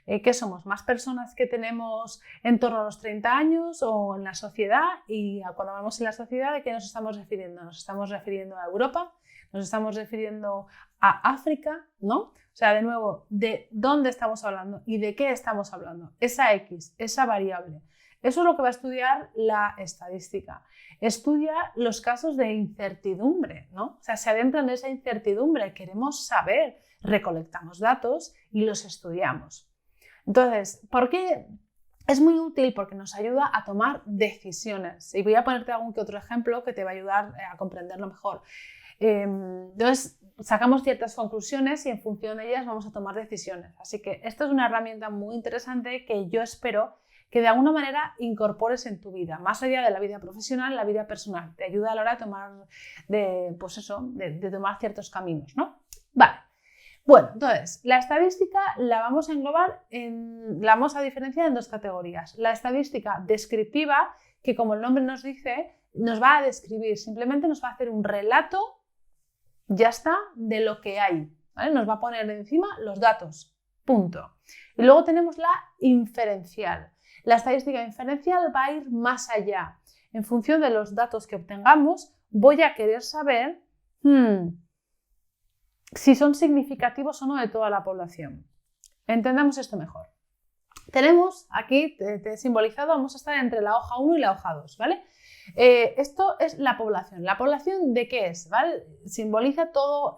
¿Qué somos? ¿Más personas que tenemos en torno a los 30 años o en la sociedad? Y cuando hablamos en la sociedad, ¿de qué nos estamos refiriendo? ¿Nos estamos refiriendo a Europa? ¿Nos estamos refiriendo a África? ¿No? O sea, de nuevo, ¿de dónde estamos hablando y de qué estamos hablando? Esa X, esa variable. Eso es lo que va a estudiar la estadística. Estudia los casos de incertidumbre, ¿no? O sea, se adentra en esa incertidumbre, queremos saber, recolectamos datos y los estudiamos. Entonces, ¿por qué? Es muy útil porque nos ayuda a tomar decisiones. Y voy a ponerte algún que otro ejemplo que te va a ayudar a comprenderlo mejor. Entonces, sacamos ciertas conclusiones y en función de ellas vamos a tomar decisiones. Así que esta es una herramienta muy interesante que yo espero que de alguna manera incorpores en tu vida, más allá de la vida profesional, la vida personal. Te ayuda a la hora de tomar ciertos caminos, ¿no? Vale. Bueno, entonces, la estadística la vamos a englobar, la vamos a diferenciar en 2 categorías. La estadística descriptiva, que como el nombre nos dice, nos va a describir, simplemente nos va a hacer un relato, ya está, de lo que hay, ¿vale? Nos va a poner encima los datos, punto. Y luego tenemos la inferencial. La estadística inferencial va a ir más allá. En función de los datos que obtengamos, voy a querer saber si son significativos o no de toda la población. Entendamos esto mejor. Tenemos aquí, te he simbolizado, vamos a estar entre la hoja 1 y la hoja 2, ¿vale? Esto es la población. ¿La población de qué es? ¿Vale? Simboliza todo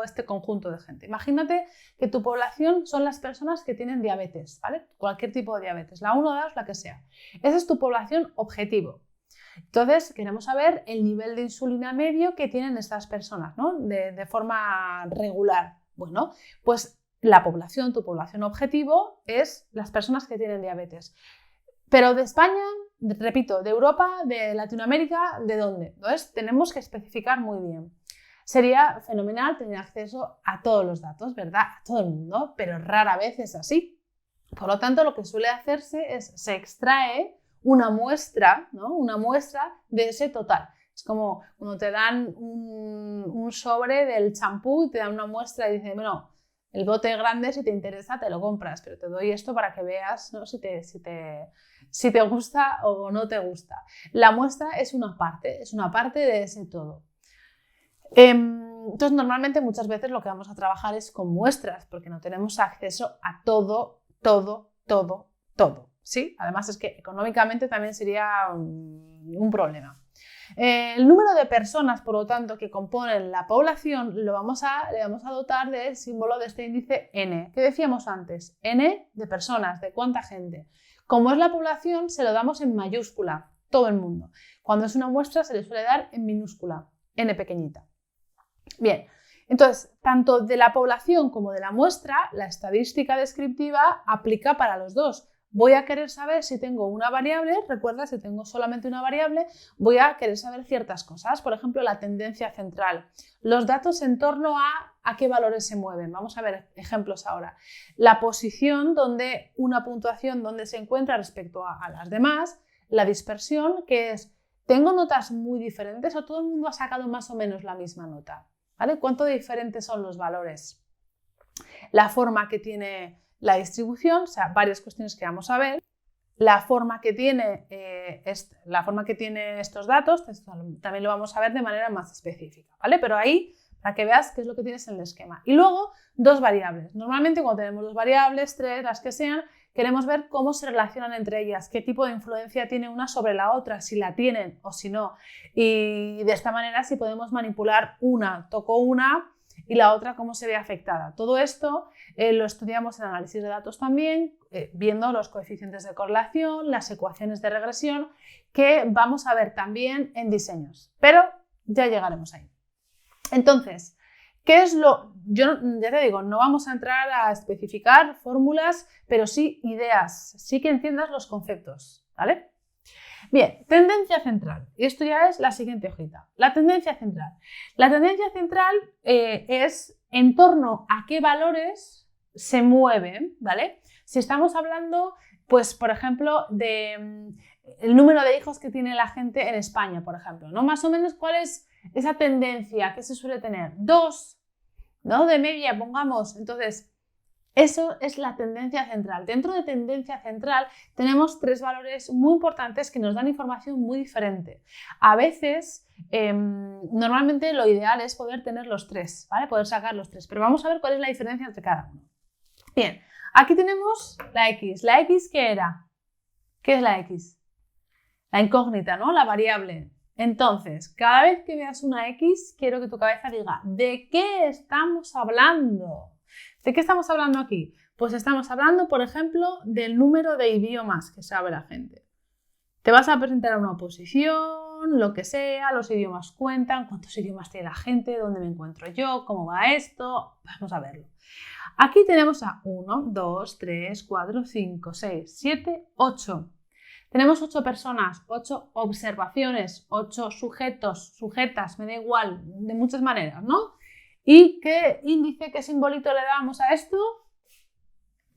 este conjunto de gente. Imagínate que tu población son las personas que tienen diabetes, ¿vale? Cualquier tipo de diabetes, la 1, 2, la que sea. Esa es tu población objetivo. Entonces, queremos saber el nivel de insulina medio que tienen estas personas, ¿no? De forma regular. Bueno, pues la población, tu población objetivo es las personas que tienen diabetes. Pero de España, repito, de Europa, de Latinoamérica, ¿de dónde? Entonces, tenemos que especificar muy bien. Sería fenomenal tener acceso a todos los datos, ¿verdad? A todo el mundo, pero rara vez es así. Por lo tanto, lo que suele hacerse es, se extrae una muestra, ¿no? Una muestra de ese total. Es como cuando te dan un sobre del champú y te dan una muestra y dicen, bueno, el bote grande, si te interesa, te lo compras, pero te doy esto para que veas, ¿no? si te gusta o no te gusta. La muestra es una parte de ese todo. Entonces, normalmente muchas veces lo que vamos a trabajar es con muestras, porque no tenemos acceso a todo. ¿Sí? Además es que económicamente también sería un problema. El número de personas, por lo tanto, que componen la población le vamos a dotar del símbolo de este índice N. ¿Qué decíamos antes? N de personas, de cuánta gente. Como es la población, se lo damos en mayúscula, todo el mundo. Cuando es una muestra se le suele dar en minúscula, N pequeñita. Bien, entonces, tanto de la población como de la muestra, la estadística descriptiva aplica para los dos. Voy a querer saber si tengo una variable, recuerda, si tengo solamente una variable, voy a querer saber ciertas cosas, por ejemplo, la tendencia central, los datos en torno a qué valores se mueven. Vamos a ver ejemplos ahora. La posición, una puntuación donde se encuentra respecto a las demás, la dispersión, que es, ¿tengo notas muy diferentes o todo el mundo ha sacado más o menos la misma nota? ¿vale? ¿Cuánto diferentes son los valores? La forma que tiene la distribución, o sea, varias cuestiones que vamos a ver, la forma que tiene estos datos, también lo vamos a ver de manera más específica, ¿vale? Pero ahí, para que veas qué es lo que tienes en el esquema. Y luego, dos variables. Normalmente cuando tenemos dos variables, tres, las que sean, queremos ver cómo se relacionan entre ellas, qué tipo de influencia tiene una sobre la otra, si la tienen o si no. Y de esta manera, si podemos manipular una, toco una y la otra cómo se ve afectada. Todo esto lo estudiamos en análisis de datos también, viendo los coeficientes de correlación, las ecuaciones de regresión, que vamos a ver también en diseños, pero ya llegaremos ahí. Entonces, ¿qué es lo...? Yo ya te digo, no vamos a entrar a especificar fórmulas, pero sí ideas, sí que entiendas los conceptos, ¿vale? Bien, tendencia central. Y esto ya es la siguiente hojita. La tendencia central. La tendencia central es en torno a qué valores se mueven, ¿vale? Si estamos hablando, pues, por ejemplo, de el número de hijos que tiene la gente en España, por ejemplo, ¿no? Más o menos, ¿cuál es esa tendencia que se suele tener? 2, ¿no? De media, pongamos. Entonces, eso es la tendencia central. Dentro de tendencia central tenemos tres valores muy importantes que nos dan información muy diferente. A veces, normalmente lo ideal es poder tener los tres, ¿vale? Poder sacar los tres, pero vamos a ver cuál es la diferencia entre cada uno. Bien, aquí tenemos la X. ¿La X qué era? ¿Qué es la X? La incógnita, ¿no? La variable. Entonces, cada vez que veas una X, quiero que tu cabeza diga, ¿de qué estamos hablando? ¿De qué estamos hablando aquí? Pues estamos hablando, por ejemplo, del número de idiomas que sabe la gente. Te vas a presentar a una oposición, lo que sea, los idiomas cuentan, cuántos idiomas tiene la gente, dónde me encuentro yo, cómo va esto, vamos a verlo. Aquí tenemos a 1, 2, 3, 4, 5, 6, 7, 8. Tenemos 8 personas, 8 observaciones, 8 sujetos, sujetas, me da igual, de muchas maneras, ¿no? ¿Y qué índice, qué simbolito le damos a esto?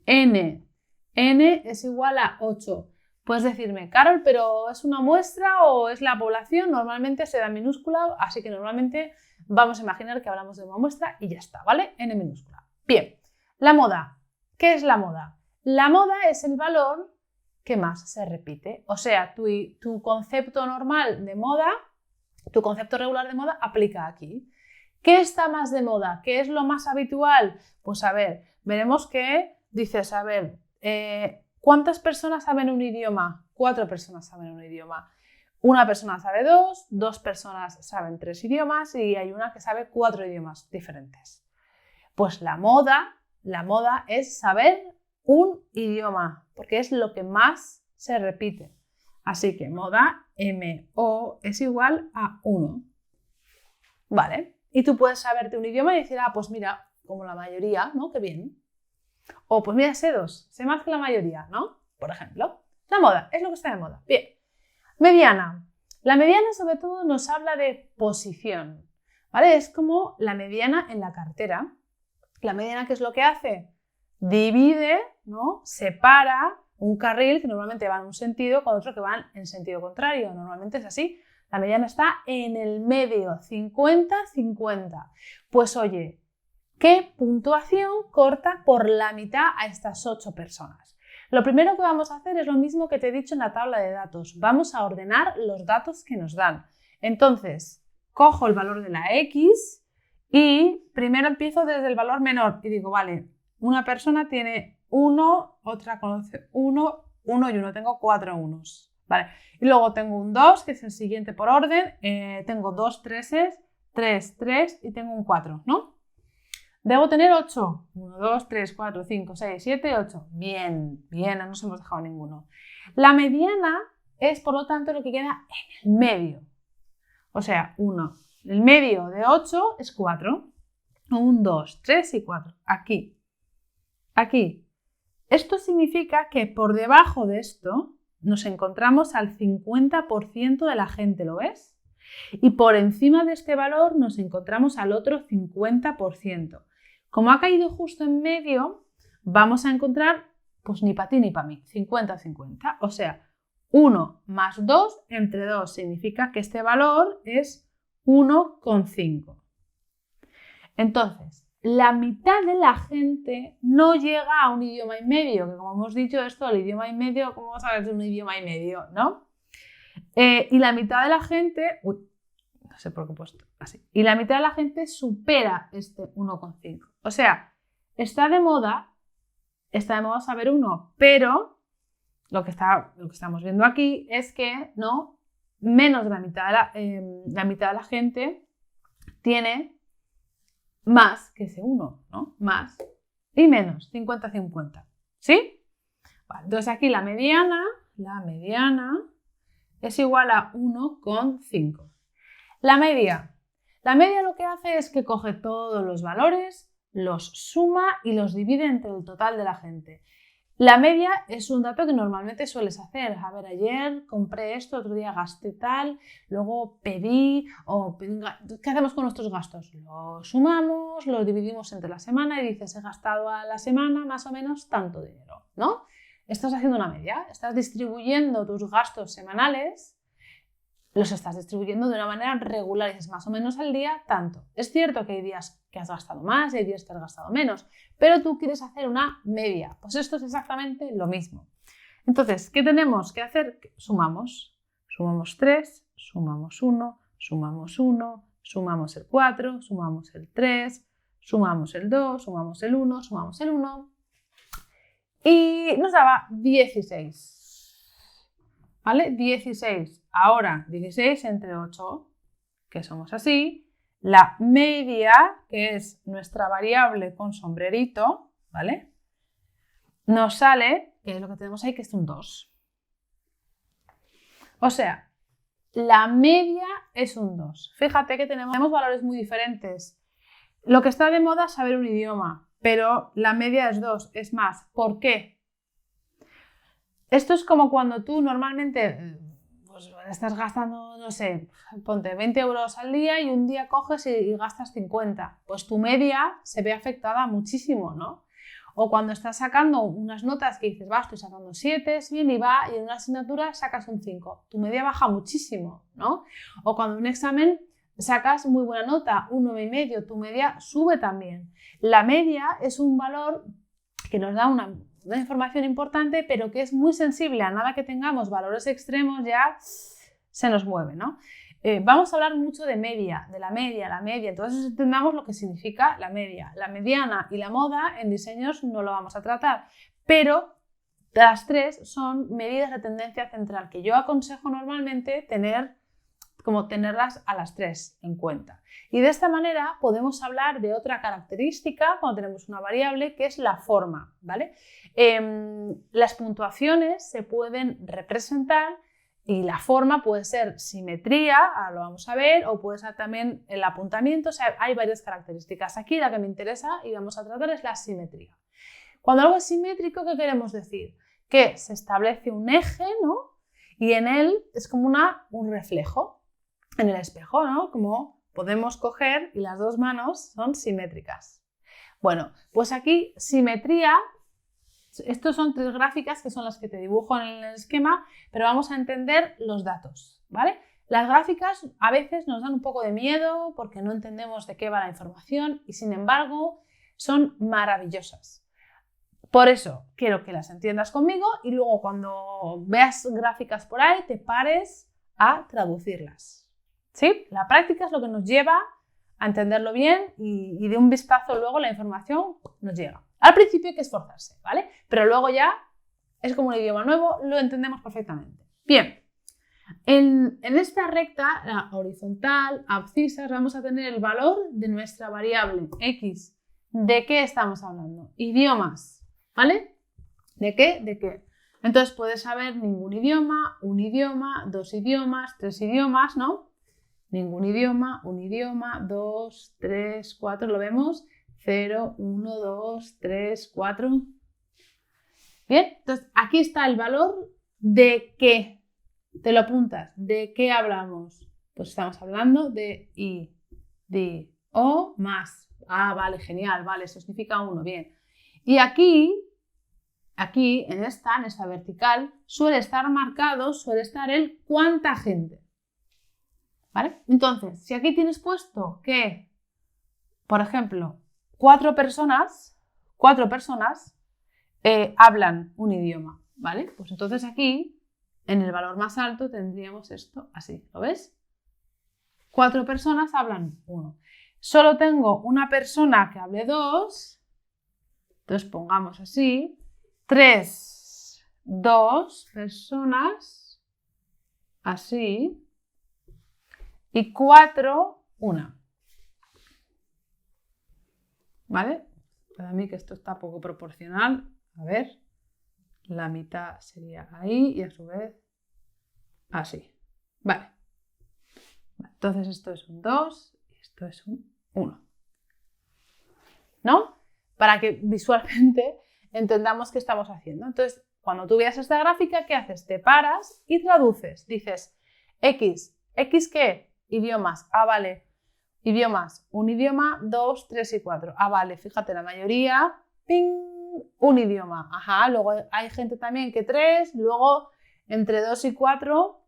N. N es igual a 8. Puedes decirme, Carol, ¿pero es una muestra o es la población? Normalmente se da en minúscula, así que normalmente vamos a imaginar que hablamos de una muestra y ya está, ¿vale? N minúscula. Bien, la moda. ¿Qué es la moda? La moda es el valor que más se repite. O sea, tu concepto normal de moda, tu concepto regular de moda aplica aquí. ¿Qué está más de moda? ¿Qué es lo más habitual? Pues a ver, veremos que dices, a ver, ¿cuántas personas saben un idioma? 4 personas saben un idioma. Una persona sabe 2, 2 personas saben 3 idiomas y hay una que sabe 4 idiomas diferentes. Pues la moda es saber un idioma, porque es lo que más se repite. Así que moda, MO, es igual a 1. ¿Vale? Y tú puedes saberte un idioma y decir, ah, pues mira, como la mayoría, ¿no? Qué bien. O pues mira, sé 2, sé más que la mayoría, ¿no? Por ejemplo. La moda, es lo que está de moda. Bien. Mediana. La mediana sobre todo nos habla de posición, ¿vale? Es como la mediana en la cartera. La mediana, ¿qué es lo que hace? Divide, ¿no? Separa un carril que normalmente va en un sentido con otro que va en sentido contrario. Normalmente es así. La mediana está en el medio, 50-50. Pues oye, ¿qué puntuación corta por la mitad a estas 8 personas? Lo primero que vamos a hacer es lo mismo que te he dicho en la tabla de datos. Vamos a ordenar los datos que nos dan. Entonces, cojo el valor de la X y primero empiezo desde el valor menor y digo, vale, una persona tiene 1, otra conoce 1, 1 y 1. Tengo 4 unos. Vale. Y luego tengo un 2, que es el siguiente por orden. Tengo 2 3s, 3, 3 y tengo un 4, ¿no? Debo tener 8. 1, 2, 3, 4, 5, 6, 7, 8. Bien, bien, no nos hemos dejado ninguno. La mediana es, por lo tanto, lo que queda en el medio. O sea, 1. El medio de 8 es 4. 1, 2, 3 y 4. Aquí. Aquí. Esto significa que por debajo de esto nos encontramos al 50% de la gente, ¿lo ves? Y por encima de este valor nos encontramos al otro 50%. Como ha caído justo en medio, vamos a encontrar, pues ni para ti ni para mí, 50-50. O sea, 1 más 2 entre 2 significa que este valor es 1,5. Entonces, la mitad de la gente no llega a un idioma y medio, que como hemos dicho esto, el idioma y medio, ¿cómo vas a ver un idioma y medio, no? Y la mitad de la gente, no sé por qué he puesto así, y la mitad de la gente supera este 1,5. O sea, está de moda saber 1, pero lo que estamos viendo aquí es que no, menos de la mitad de la gente tiene más que ese 1, ¿no? Más y menos, 50-50, ¿sí? Vale, entonces aquí la mediana es igual a 1,5. La media lo que hace es que coge todos los valores, los suma y los divide entre el total de la gente. La media es un dato que normalmente sueles hacer. A ver, ayer compré esto, otro día gasté tal, luego pedí. ¿Qué hacemos con nuestros gastos? Los sumamos, los dividimos entre la semana y dices, he gastado a la semana más o menos tanto dinero, ¿no? Estás haciendo una media, estás distribuyendo tus gastos semanales, los estás distribuyendo de una manera regular y dices más o menos al día tanto. Es cierto que hay días que has gastado más y hay días que has gastado menos, pero tú quieres hacer una media. Pues esto es exactamente lo mismo. Entonces, ¿qué tenemos que hacer? Sumamos. Sumamos 3, sumamos 1, sumamos 1, sumamos el 4, sumamos el 3, sumamos el 2, sumamos el 1, sumamos el 1 y nos daba 16. ¿Vale? 16. Ahora, 16 entre 8, que somos así. La media, que es nuestra variable con sombrerito, ¿vale? Nos sale, que es lo que tenemos ahí, que es un 2. O sea, la media es un 2. Fíjate que tenemos valores muy diferentes. Lo que está de moda es saber un idioma, pero la media es 2. Es más, ¿por qué? Esto es como cuando tú normalmente pues, estás gastando, no sé, ponte 20 euros al día y un día coges y gastas 50. Pues tu media se ve afectada muchísimo, ¿no? O cuando estás sacando unas notas que dices, estoy sacando 7, es bien, y en una asignatura sacas un 5. Tu media baja muchísimo, ¿no? O cuando en un examen sacas muy buena nota, un 9,5, tu media sube también. La media es un valor que nos da una información importante, pero que es muy sensible. A nada que tengamos valores extremos ya se nos mueve, ¿no? Vamos a hablar mucho de media, de la media, entonces entendamos lo que significa la media. La mediana y la moda en diseños no lo vamos a tratar, pero las tres son medidas de tendencia central que yo aconsejo normalmente tenerlas a las tres en cuenta. Y de esta manera podemos hablar de otra característica cuando tenemos una variable, que es la forma, ¿vale? Las puntuaciones se pueden representar y la forma puede ser simetría, ahora lo vamos a ver, o puede ser también el apuntamiento, o sea, hay varias características. Aquí la que me interesa y vamos a tratar es la simetría. Cuando algo es simétrico, ¿qué queremos decir? Que se establece un eje, ¿no? Y en él es como un reflejo en el espejo, ¿no? Como podemos coger y las dos manos son simétricas. Bueno, pues aquí simetría, estos son tres gráficas que son las que te dibujo en el esquema, pero vamos a entender los datos, ¿vale? Las gráficas a veces nos dan un poco de miedo porque no entendemos de qué va la información y sin embargo son maravillosas. Por eso quiero que las entiendas conmigo y luego cuando veas gráficas por ahí te pares a traducirlas. ¿Sí? La práctica es lo que nos lleva a entenderlo bien y de un vistazo luego la información nos llega. Al principio hay que esforzarse, ¿vale? Pero luego ya es como un idioma nuevo, lo entendemos perfectamente. Bien, en esta recta la horizontal, abscisas, vamos a tener el valor de nuestra variable x. ¿De qué estamos hablando? Idiomas, ¿vale? ¿De qué? ¿De qué? Entonces puedes saber ningún idioma, un idioma, dos idiomas, tres idiomas, ¿no? Ningún idioma, un idioma, 2, 3, 4, ¿lo vemos? 0, 1, 2, 3, 4. Bien, entonces aquí está el valor de qué. Te lo apuntas. ¿De qué hablamos? Pues estamos hablando de I, D, O más. Ah, vale, genial, vale, eso significa 1, bien. Y aquí en esta vertical, suele estar marcado, suele estar el cuánta gente. ¿Vale? Entonces, si aquí tienes puesto que por ejemplo, 4 personas hablan un idioma, ¿vale? Pues entonces aquí, en el valor más alto, tendríamos esto así, ¿lo ves? 4 personas hablan 1. Solo tengo una persona que hable 2, entonces pongamos así, 3, 2 personas, así, y 4, 1. ¿Vale? Para mí que esto está poco proporcional. A ver, la mitad sería ahí y a su vez así. Vale. Entonces esto es un 2 y esto es un 1. ¿No? Para que visualmente entendamos qué estamos haciendo. Entonces, cuando tú veas esta gráfica, ¿qué haces? Te paras y traduces. Dices, X. ¿X qué? Idiomas. Ah, vale. Idiomas. Un idioma, 2, 3 y 4. Ah, vale. Fíjate, la mayoría, ¡ping! Un idioma. Ajá. Luego hay gente también que 3. Luego, entre 2 y 4,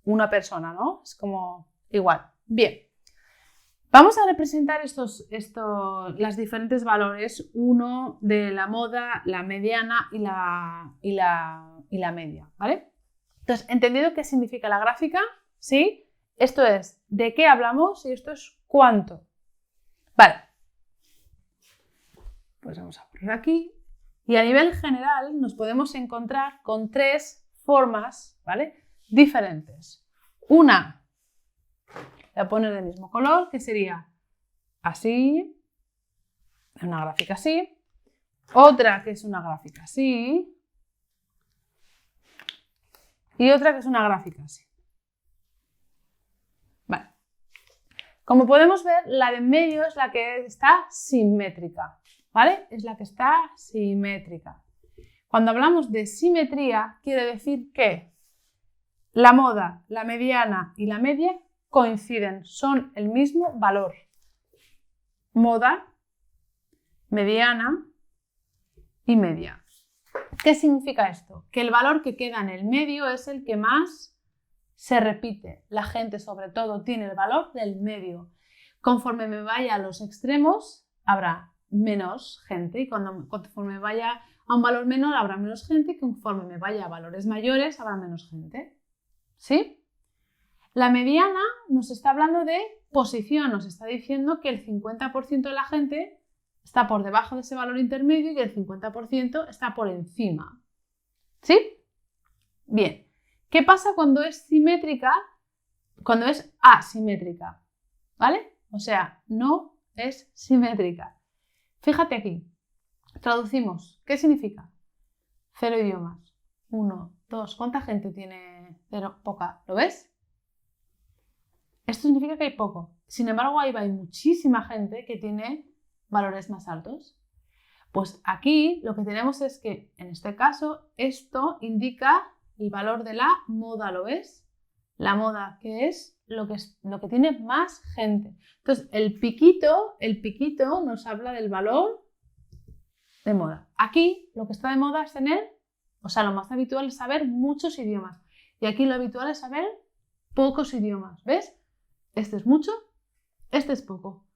una persona, ¿no? Es como igual. Bien. Vamos a representar las diferentes valores, uno de la moda, la mediana y la media, ¿vale? Entonces, ¿entendido qué significa la gráfica? ¿Sí? Esto es de qué hablamos y esto es cuánto. Vale. Pues vamos a poner aquí. Y a nivel general nos podemos encontrar con 3 formas, ¿vale? Diferentes. Una, voy a poner del mismo color, que sería así, una gráfica así, otra que es una gráfica así y otra que es una gráfica así. Vale. Como podemos ver, la de en medio es la que está simétrica, ¿vale? Es la que está simétrica. Cuando hablamos de simetría, quiere decir que la moda, la mediana y la media coinciden, son el mismo valor. Moda, mediana y media. ¿Qué significa esto? Que el valor que queda en el medio es el que más se repite. La gente, sobre todo, tiene el valor del medio. Conforme me vaya a los extremos, habrá menos gente y conforme vaya a un valor menor, habrá menos gente y conforme me vaya a valores mayores, habrá menos gente. ¿Sí? La mediana nos está hablando de posición, nos está diciendo que el 50% de la gente está por debajo de ese valor intermedio y que el 50% está por encima. ¿Sí? Bien. ¿Qué pasa cuando es simétrica? Cuando es asimétrica. ¿Vale? O sea, no es simétrica. Fíjate aquí. Traducimos. ¿Qué significa? 0 idiomas. 1, 2. ¿Cuánta gente tiene 0? Poca. ¿Lo ves? Esto significa que hay poco. Sin embargo, ahí hay muchísima gente que tiene valores más altos. Pues aquí lo que tenemos es que, en este caso, esto indica el valor de la moda, ¿lo ves? La moda, que es lo que tiene más gente. Entonces, el piquito nos habla del valor de moda. Aquí lo que está de moda es tener, o sea, lo más habitual es saber muchos idiomas. Y aquí lo habitual es saber pocos idiomas, ¿ves? Este es mucho, este es poco.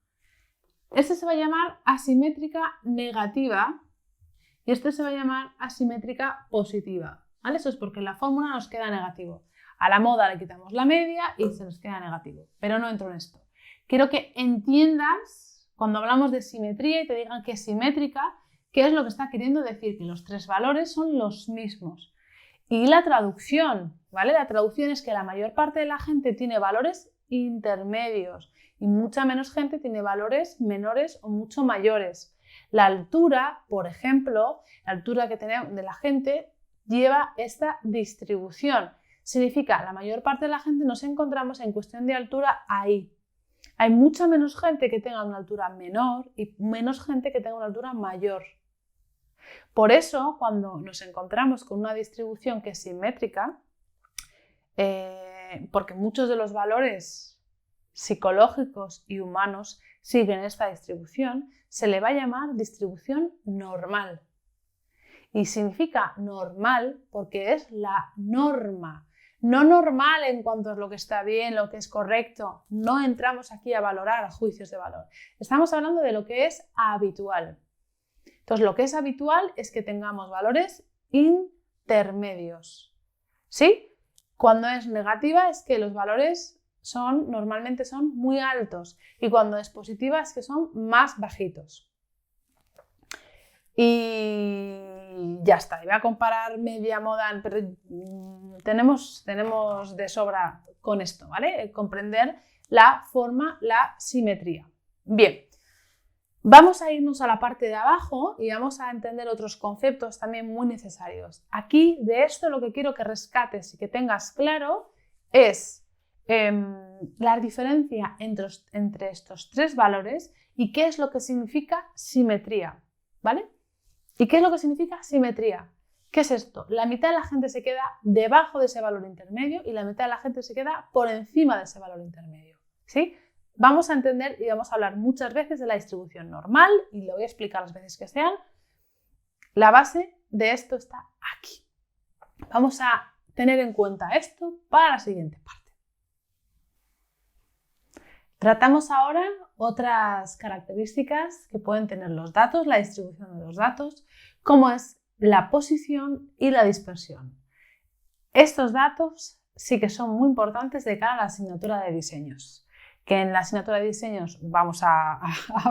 Este se va a llamar asimétrica negativa y este se va a llamar asimétrica positiva. ¿Vale? Eso es porque en la fórmula nos queda negativo. A la moda le quitamos la media y se nos queda negativo. Pero no entro en esto. Quiero que entiendas, cuando hablamos de simetría y te digan que es simétrica, qué es lo que está queriendo decir, que los 3 valores son los mismos. Y la traducción, ¿vale? La traducción es que la mayor parte de la gente tiene valores intermedios y mucha menos gente tiene valores menores o mucho mayores. La altura, por ejemplo, la altura que tenemos de la gente lleva esta distribución. Significa, la mayor parte de la gente nos encontramos en cuestión de altura ahí. Hay mucha menos gente que tenga una altura menor y menos gente que tenga una altura mayor. Por eso, cuando nos encontramos con una distribución que es simétrica, porque muchos de los valores psicológicos y humanos siguen esta distribución, se le va a llamar distribución normal. Y significa normal porque es la norma. no normal en cuanto a lo que está bien, lo que es correcto. No entramos aquí a valorar a juicios de valor. Estamos hablando de lo que es habitual. Entonces, lo que es habitual es que tengamos valores intermedios. ¿Sí? Cuando es negativa es que los valores normalmente son muy altos y cuando es positiva es que son más bajitos. Y ya está, voy a comparar media moda, pero tenemos de sobra con esto, ¿vale? Comprender la forma, la simetría. Bien, vamos a irnos a la parte de abajo y vamos a entender otros conceptos también muy necesarios. Aquí, de esto, lo que quiero que rescates y que tengas claro es la diferencia entre estos tres valores y qué es lo que significa simetría, ¿vale? ¿Y qué es lo que significa simetría? ¿Qué es esto? La mitad de la gente se queda debajo de ese valor intermedio y la mitad de la gente se queda por encima de ese valor intermedio, ¿sí? Vamos a entender y vamos a hablar muchas veces de la distribución normal y lo voy a explicar las veces que sean. La base de esto está aquí. Vamos a tener en cuenta esto para la siguiente parte. Tratamos ahora otras características que pueden tener los datos, la distribución de los datos, como es la posición y la dispersión. Estos datos sí que son muy importantes de cara a la asignatura de diseños, que en la asignatura de diseños vamos a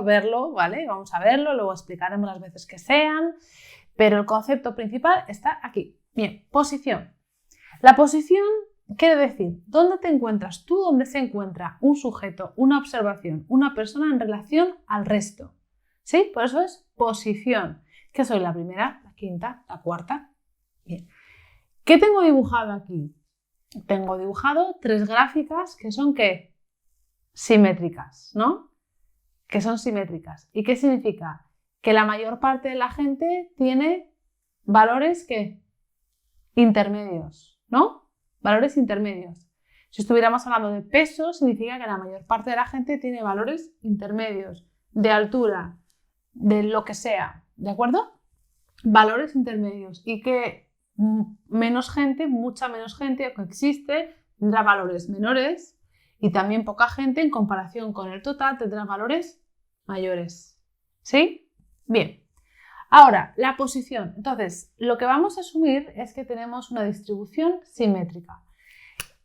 verlo, ¿vale? Vamos a verlo, luego explicaremos las veces que sean, pero el concepto principal está aquí. Bien, posición. La posición quiere decir, ¿dónde te encuentras tú? ¿Dónde se encuentra un sujeto, una observación, una persona en relación al resto? ¿Sí? Por eso es posición. ¿Qué soy? ¿La primera, la quinta, la cuarta? Bien. ¿Qué tengo dibujado aquí? Tengo dibujado tres gráficas que son, ¿qué? Simétricas, ¿no? Que son simétricas. ¿Y qué significa? Que la mayor parte de la gente tiene valores, ¿qué? Intermedios, ¿no? Valores intermedios. Si estuviéramos hablando de peso, significa que la mayor parte de la gente tiene valores intermedios, de altura, de lo que sea, ¿de acuerdo? Valores intermedios y que menos gente, mucha menos gente que existe, tendrá valores menores y también poca gente en comparación con el total tendrá valores mayores. ¿Sí? Bien. Ahora, la posición. Entonces, lo que vamos a asumir es que tenemos una distribución simétrica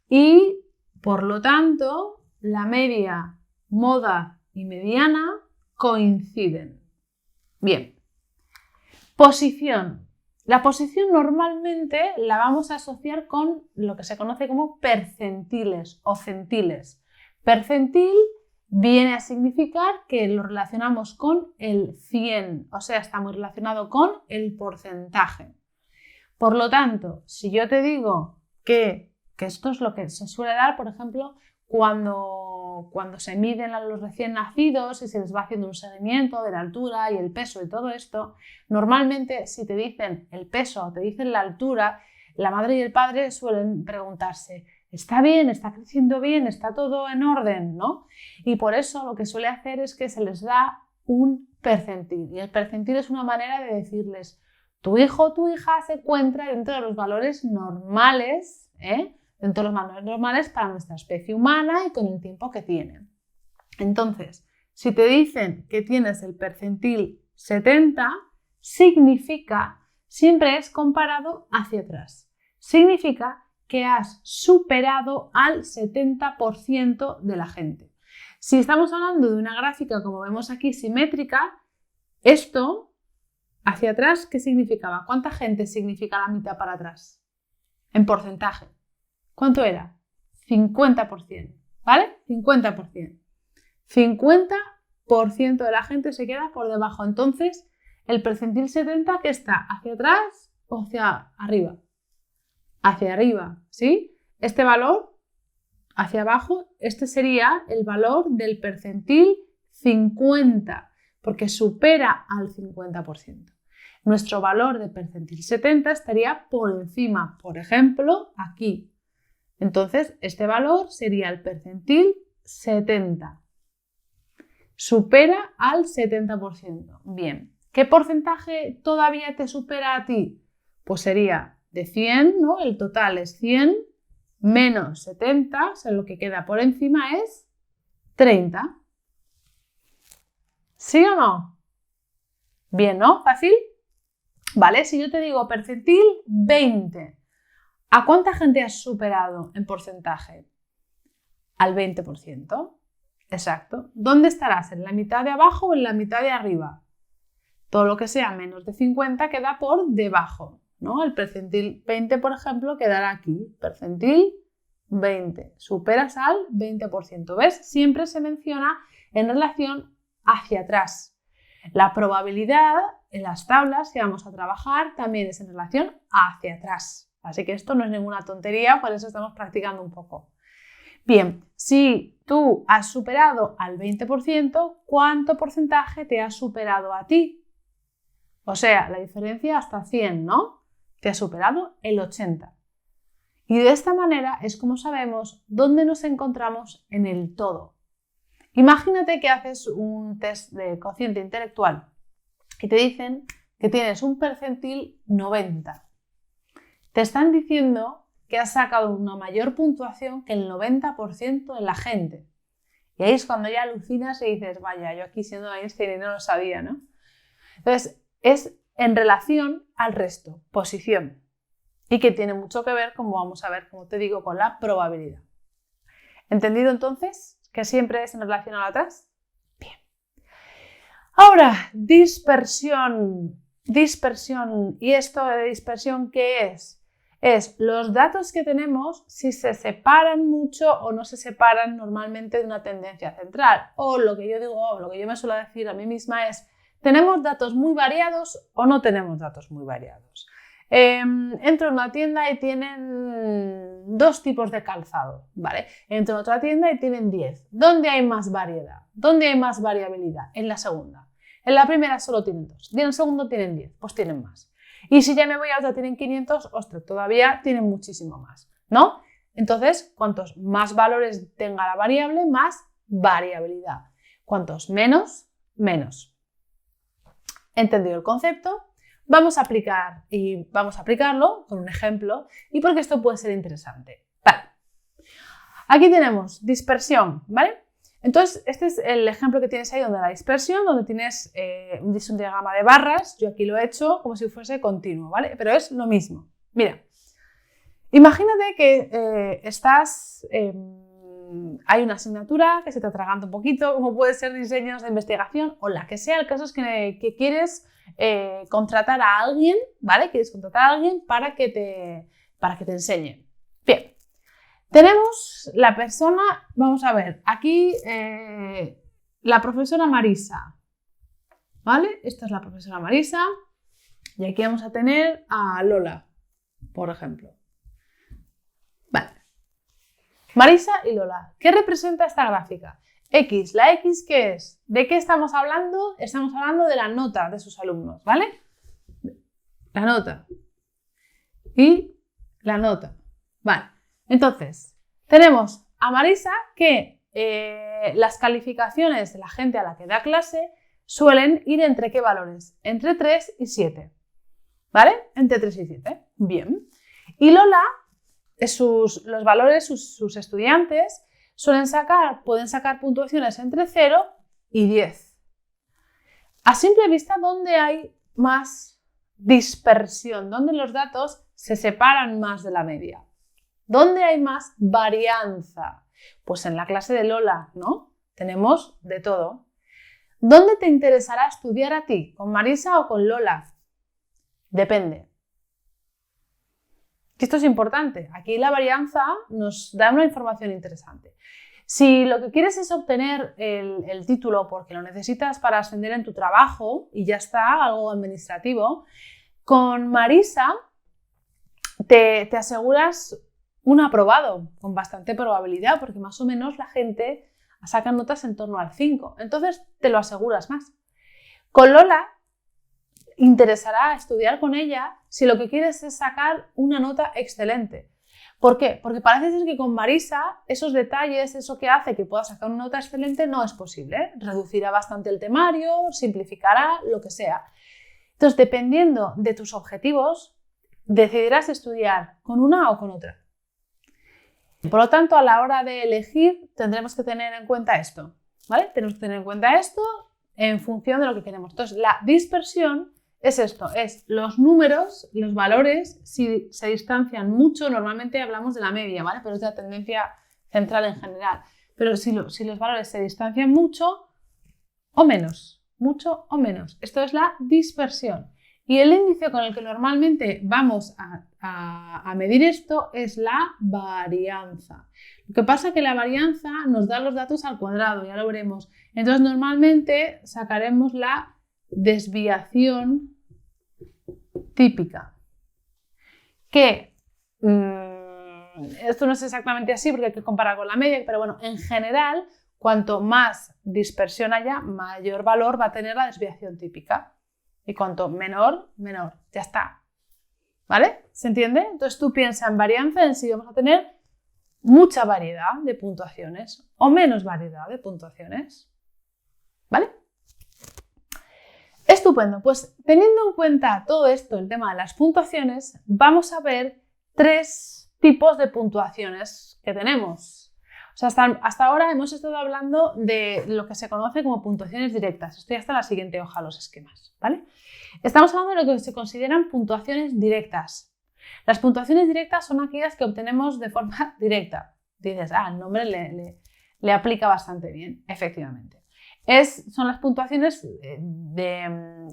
y, por lo tanto, la media, moda y mediana coinciden. Bien. Posición. La posición normalmente la vamos a asociar con lo que se conoce como percentiles o centiles. Percentil viene a significar que lo relacionamos con el 100, o sea, está muy relacionado con el porcentaje. Por lo tanto, si yo te digo que esto es lo que se suele dar, por ejemplo, cuando se miden a los recién nacidos y se les va haciendo un seguimiento de la altura y el peso y todo esto, normalmente si te dicen el peso o te dicen la altura, la madre y el padre suelen preguntarse, ¿está bien? ¿Está creciendo bien? ¿Está todo en orden? ¿No? Y por eso lo que suele hacer es que se les da un percentil. Y el percentil es una manera de decirles, tu hijo o tu hija se encuentra dentro de los valores normales, dentro de los valores normales para nuestra especie humana y con el tiempo que tiene. Entonces, si te dicen que tienes el percentil 70, significa, siempre es comparado hacia atrás, significa que has superado al 70% de la gente. Si estamos hablando de una gráfica, como vemos aquí, simétrica, esto hacia atrás, ¿qué significaba? ¿Cuánta gente significa la mitad para atrás? En porcentaje. ¿Cuánto era? 50%, ¿vale? 50%. 50% de la gente se queda por debajo. Entonces, el percentil 70, ¿qué está? ¿Hacia atrás o hacia arriba? Hacia arriba, ¿sí? Este valor, hacia abajo, este sería el valor del percentil 50, porque supera al 50%. Nuestro valor de percentil 70 estaría por encima, por ejemplo, aquí. Entonces, este valor sería el percentil 70. Supera al 70%. Bien, ¿qué porcentaje todavía te supera a ti? Pues sería de 100, ¿no? El total es 100 menos 70, o sea, lo que queda por encima es 30. ¿Sí o no? Bien, ¿no? ¿Fácil? Vale, si yo te digo percentil 20, ¿a cuánta gente has superado en porcentaje? Al 20%. Exacto. ¿Dónde estarás? ¿En la mitad de abajo o en la mitad de arriba? Todo lo que sea menos de 50 queda por debajo, ¿no? El percentil 20, por ejemplo, quedará aquí. Percentil 20. Superas al 20%. ¿Ves? Siempre se menciona en relación hacia atrás. La probabilidad en las tablas que vamos a trabajar también es en relación hacia atrás. Así que esto no es ninguna tontería, por eso estamos practicando un poco. Bien, si tú has superado al 20%, ¿cuánto porcentaje te has superado a ti? O sea, la diferencia hasta 100, ¿no? Te has superado el 80. Y de esta manera es como sabemos dónde nos encontramos en el todo. Imagínate que haces un test de cociente intelectual y te dicen que tienes un percentil 90. Te están diciendo que has sacado una mayor puntuación que el 90% de la gente. Y ahí es cuando ya alucinas y dices, vaya, yo aquí siendo Einstein y no lo sabía, ¿no? Entonces, es en relación al resto, posición. Y que tiene mucho que ver, como vamos a ver, como te digo, con la probabilidad. ¿Entendido entonces? Que siempre es en relación al atrás. Bien. Ahora, dispersión. Dispersión. ¿Y esto de dispersión qué es? Es los datos que tenemos si se separan mucho o no se separan normalmente de una tendencia central. O lo que yo digo, lo que yo me suelo decir a mí misma es, ¿tenemos datos muy variados o no tenemos datos muy variados? Entro en una tienda y tienen 2 tipos de calzado, ¿vale? Entro en otra tienda y tienen 10. ¿Dónde hay más variedad? ¿Dónde hay más variabilidad? En la segunda. En la primera solo tienen 2 y en el segundo tienen 10, pues tienen más. Y si ya me voy a otra tienen 500, ostras, todavía tienen muchísimo más, ¿no? Entonces, cuantos más valores tenga la variable, más variabilidad. Cuantos menos, menos. ¿Entendido el concepto? Vamos a aplicarlo con un ejemplo y porque esto puede ser interesante. Vale. Aquí tenemos dispersión, ¿vale? Entonces, este es el ejemplo que tienes ahí donde la dispersión, donde tienes un diagrama de barras. Yo aquí lo he hecho como si fuese continuo, ¿vale? Pero es lo mismo. Mira, imagínate que hay una asignatura que se te atraganta un poquito, como puede ser diseños de investigación o la que sea. El caso es que quieres contratar a alguien, ¿vale? Quieres contratar a alguien para que te enseñe. Bien. Tenemos la persona, vamos a ver, aquí la profesora Marisa, ¿vale? Esta es la profesora Marisa y aquí vamos a tener a Lola, por ejemplo. Vale. Marisa y Lola. ¿Qué representa esta gráfica? X. ¿La X qué es? ¿De qué estamos hablando? Estamos hablando de la nota de sus alumnos, ¿vale? La nota. Y la nota. Vale. Entonces, tenemos a Marisa que las calificaciones de la gente a la que da clase suelen ir entre ¿qué valores? Entre 3 y 7. ¿Vale? Entre 3 y 7. Bien. Y Lola, los valores, sus estudiantes, pueden sacar puntuaciones entre 0 y 10. A simple vista, ¿dónde hay más dispersión? ¿Dónde los datos se separan más de la media? ¿Dónde hay más varianza? Pues en la clase de Lola, ¿no? Tenemos de todo. ¿Dónde te interesará estudiar a ti? ¿Con Marisa o con Lola? Depende. Esto es importante. Aquí la varianza nos da una información interesante. Si lo que quieres es obtener el título porque lo necesitas para ascender en tu trabajo y ya está, algo administrativo, con Marisa te aseguras un aprobado con bastante probabilidad porque más o menos la gente saca notas en torno al 5. Entonces te lo aseguras más. Con Lola interesará estudiar con ella si lo que quieres es sacar una nota excelente. ¿Por qué? Porque parece ser que con Marisa esos detalles, eso que hace que pueda sacar una nota excelente no es posible. Reducirá bastante el temario, simplificará, lo que sea. Entonces, dependiendo de tus objetivos, decidirás estudiar con una o con otra. Por lo tanto, a la hora de elegir tendremos que tener en cuenta esto, ¿vale? Tenemos que tener en cuenta esto en función de lo que queremos. Entonces, la dispersión es esto, es los números, los valores, si se distancian mucho, normalmente hablamos de la media, ¿vale? Pero es la tendencia central en general. Pero si los valores se distancian mucho o menos, esto es la dispersión. Y el índice con el que normalmente vamos a medir esto es la varianza. Lo que pasa es que la varianza nos da los datos al cuadrado, ya lo veremos. Entonces normalmente sacaremos la desviación típica. Que esto no es exactamente así porque hay que comparar con la media, pero bueno, en general, cuanto más dispersión haya, mayor valor va a tener la desviación típica. Y cuanto menor, menor. Ya está. ¿Vale? ¿Se entiende? Entonces tú piensas en varianza, en si vamos a tener mucha variedad de puntuaciones o menos variedad de puntuaciones. ¿Vale? Estupendo. Pues teniendo en cuenta todo esto, el tema de las puntuaciones, vamos a ver 3 tipos de puntuaciones que tenemos. O sea, hasta ahora hemos estado hablando de lo que se conoce como puntuaciones directas. Esto ya está en la siguiente hoja, los esquemas, ¿vale? Estamos hablando de lo que se consideran puntuaciones directas. Las puntuaciones directas son aquellas que obtenemos de forma directa. Dices, el nombre le aplica bastante bien, efectivamente. Son las puntuaciones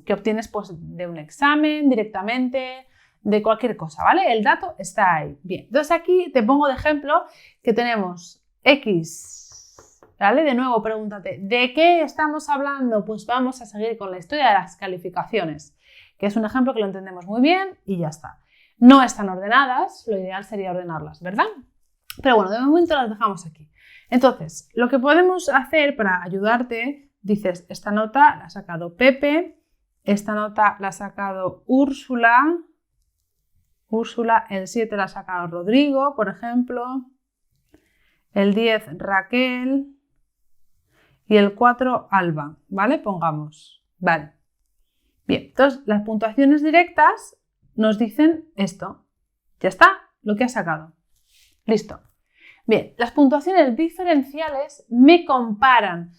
que obtienes pues, de un examen, directamente, de cualquier cosa, ¿vale? El dato está ahí. Bien, entonces aquí te pongo de ejemplo que tenemos X, ¿vale? De nuevo, pregúntate, ¿de qué estamos hablando? Pues vamos a seguir con la historia de las calificaciones, que es un ejemplo que lo entendemos muy bien y ya está. No están ordenadas, lo ideal sería ordenarlas, ¿verdad? Pero bueno, de momento las dejamos aquí. Entonces, lo que podemos hacer para ayudarte, dices, esta nota la ha sacado Pepe, esta nota la ha sacado Úrsula, el 7 la ha sacado Rodrigo, por ejemplo, el 10 Raquel y el 4 Alba, ¿vale? Pongamos, vale. Bien, entonces las puntuaciones directas nos dicen esto. Ya está, lo que ha sacado. Listo. Bien, las puntuaciones diferenciales me comparan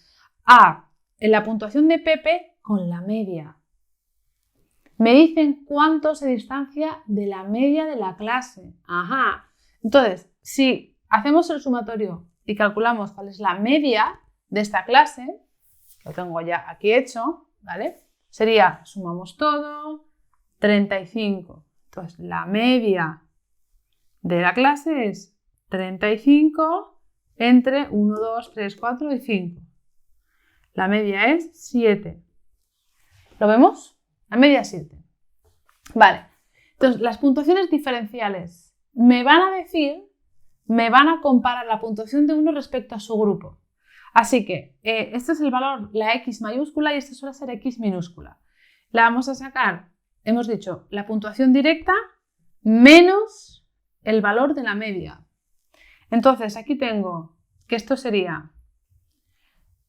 en la puntuación de Pepe con la media. Me dicen cuánto se distancia de la media de la clase. Ajá. Entonces, si hacemos el sumatorio y calculamos cuál es la media de esta clase, lo tengo ya aquí hecho, ¿vale? Sería, sumamos todo, 35. Entonces, la media de la clase es 35 entre 1, 2, 3, 4 y 5. La media es 7. ¿Lo vemos? La media es 7. Vale. Entonces, las puntuaciones diferenciales me van a comparar la puntuación de uno respecto a su grupo. Así que este es el valor, la X mayúscula y este suele ser X minúscula. La vamos a sacar, hemos dicho, la puntuación directa menos el valor de la media. Entonces, aquí tengo que esto sería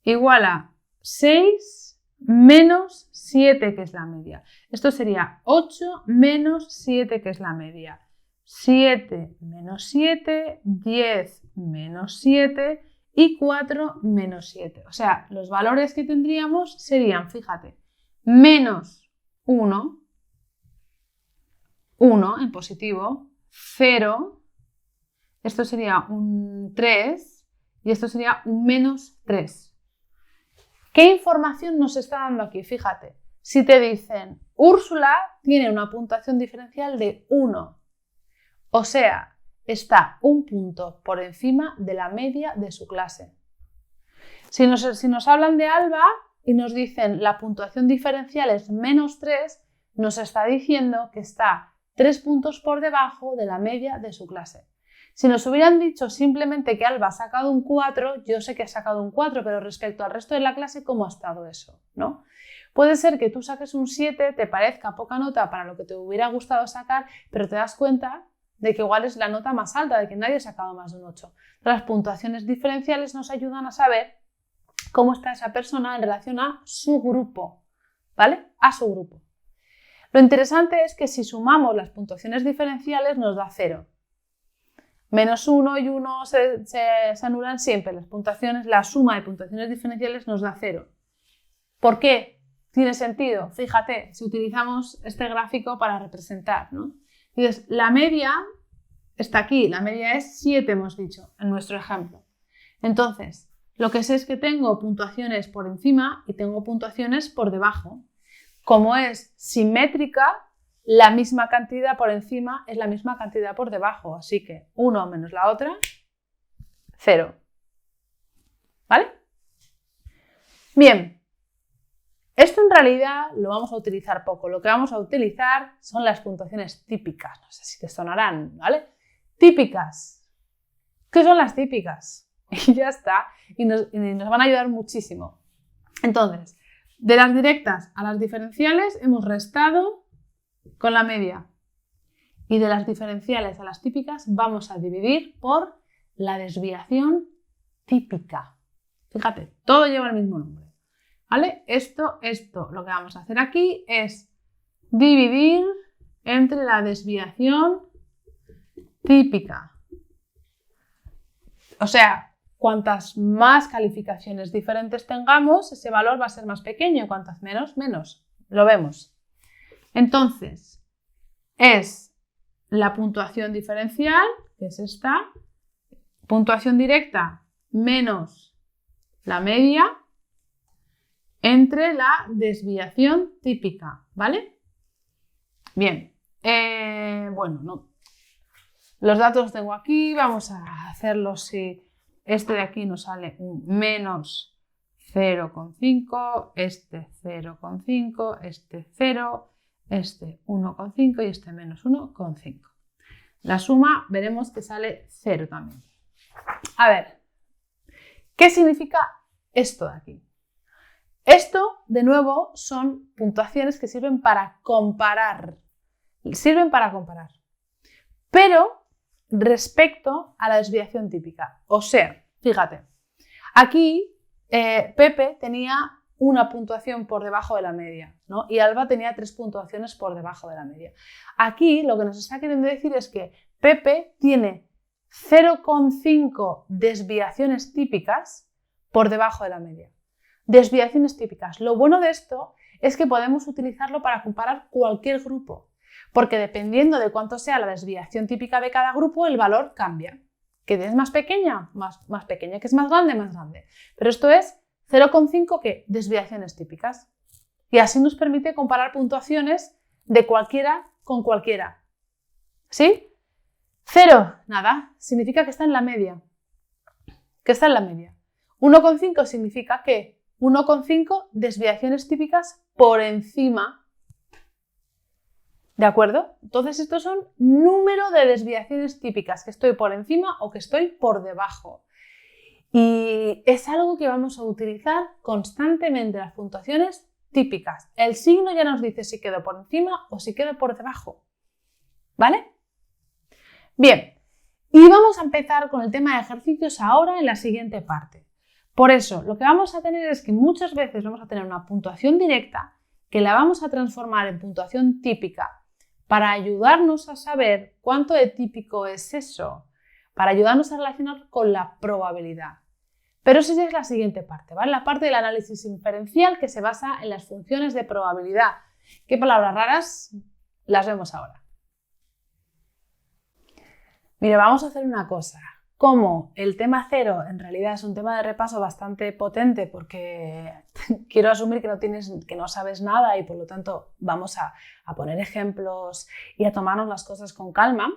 igual a 6 menos 7, que es la media. Esto sería 8 menos 7, que es la media. 7 menos 7, 10 menos 7 y 4 menos 7. O sea, los valores que tendríamos serían, fíjate, menos 1 en positivo, 0, esto sería un 3 y esto sería un menos 3. ¿Qué información nos está dando aquí? Fíjate, si te dicen Úrsula tiene una puntuación diferencial de 1, o sea, está un punto por encima de la media de su clase. Si nos hablan de Alba y nos dicen la puntuación diferencial es menos 3, nos está diciendo que está 3 puntos por debajo de la media de su clase. Si nos hubieran dicho simplemente que Alba ha sacado un 4, yo sé que ha sacado un 4, pero respecto al resto de la clase, ¿cómo ha estado eso? ¿No? Puede ser que tú saques un 7, te parezca poca nota para lo que te hubiera gustado sacar, pero te das cuenta de que igual es la nota más alta, de que nadie ha sacado más de un 8. Las puntuaciones diferenciales nos ayudan a saber cómo está esa persona en relación a su grupo, ¿vale? A su grupo. Lo interesante es que si sumamos las puntuaciones diferenciales nos da 0. Menos 1 y 1 se anulan siempre. Las puntuaciones, la suma de puntuaciones diferenciales nos da 0. ¿Por qué? Tiene sentido. Fíjate, si utilizamos este gráfico para representar, ¿no? Entonces, la media está aquí. La media es 7, hemos dicho, en nuestro ejemplo. Entonces, lo que sé es que tengo puntuaciones por encima y tengo puntuaciones por debajo. Como es simétrica, la misma cantidad por encima es la misma cantidad por debajo. Así que 1 menos la otra, 0. ¿Vale? Bien. Esto en realidad lo vamos a utilizar poco. Lo que vamos a utilizar son las puntuaciones típicas. No sé si te sonarán, ¿vale? Típicas. ¿Qué son las típicas? Y ya está. Y nos van a ayudar muchísimo. Entonces, de las directas a las diferenciales hemos restado con la media. Y de las diferenciales a las típicas vamos a dividir por la desviación típica. Fíjate, todo lleva el mismo nombre. ¿Vale? Esto, lo que vamos a hacer aquí es dividir entre la desviación típica. O sea, cuantas más calificaciones diferentes tengamos, ese valor va a ser más pequeño. Cuantas menos, menos. Lo vemos. Entonces, es la puntuación diferencial, que es esta, puntuación directa menos la media, entre la desviación típica, ¿vale? Bien, bueno, no. Los datos los tengo aquí, vamos a hacerlos si este de aquí nos sale un menos 0,5, este 0,5, este 0, este 1,5 y este menos 1,5. La suma veremos que sale 0 también. A ver, ¿qué significa esto de aquí? Esto, de nuevo, son puntuaciones que sirven para comparar. Sirven para comparar. Pero respecto a la desviación típica. O sea, fíjate, aquí Pepe tenía una puntuación por debajo de la media, ¿no? Y Alba tenía 3 puntuaciones por debajo de la media. Aquí lo que nos está queriendo decir es que Pepe tiene 0,5 desviaciones típicas por debajo de la media. Desviaciones típicas. Lo bueno de esto es que podemos utilizarlo para comparar cualquier grupo, porque dependiendo de cuánto sea la desviación típica de cada grupo, el valor cambia. Que es más pequeña, más pequeña, que es más grande, más grande. Pero esto es 0,5 ¿qué? Desviaciones típicas. Y así nos permite comparar puntuaciones de cualquiera con cualquiera. ¿Sí? 0, nada, significa que está en la media. Que está en la media. 1,5 significa que 1,5 desviaciones típicas por encima. ¿De acuerdo? Entonces estos son número de desviaciones típicas, que estoy por encima o que estoy por debajo. Y es algo que vamos a utilizar constantemente, las puntuaciones típicas. El signo ya nos dice si quedo por encima o si quedo por debajo. ¿Vale? Bien, y vamos a empezar con el tema de ejercicios ahora en la siguiente parte. Por eso, lo que vamos a tener es que muchas veces vamos a tener una puntuación directa que la vamos a transformar en puntuación típica para ayudarnos a saber cuánto de típico es eso, para ayudarnos a relacionar con la probabilidad. Pero esa ya es la siguiente parte, ¿vale? La parte del análisis inferencial que se basa en las funciones de probabilidad. ¿Qué palabras raras? Las vemos ahora. Mire, vamos a hacer una cosa. Como el tema 0 en realidad es un tema de repaso bastante potente porque quiero asumir que no sabes nada y por lo tanto vamos a poner ejemplos y a tomarnos las cosas con calma,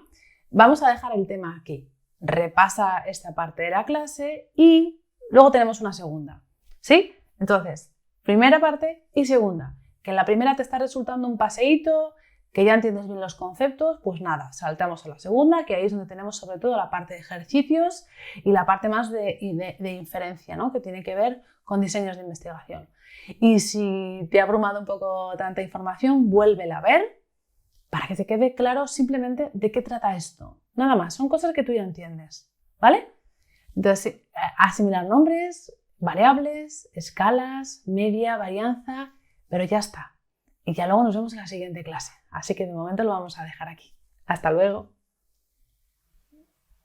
vamos a dejar el tema aquí. Repasa esta parte de la clase y luego tenemos una segunda. ¿Sí? Entonces, primera parte y segunda. Que en la primera te está resultando un paseíto, que ya entiendes bien los conceptos, pues nada, saltamos a la segunda, que ahí es donde tenemos sobre todo la parte de ejercicios y la parte más de inferencia, ¿no? Que tiene que ver con diseños de investigación. Y si te ha abrumado un poco tanta información, vuélvela a ver para que te quede claro simplemente de qué trata esto. Nada más, son cosas que tú ya entiendes, ¿vale? Entonces, asimilar nombres, variables, escalas, media, varianza, pero ya está. Y ya luego nos vemos en la siguiente clase. Así que de momento lo vamos a dejar aquí. Hasta luego.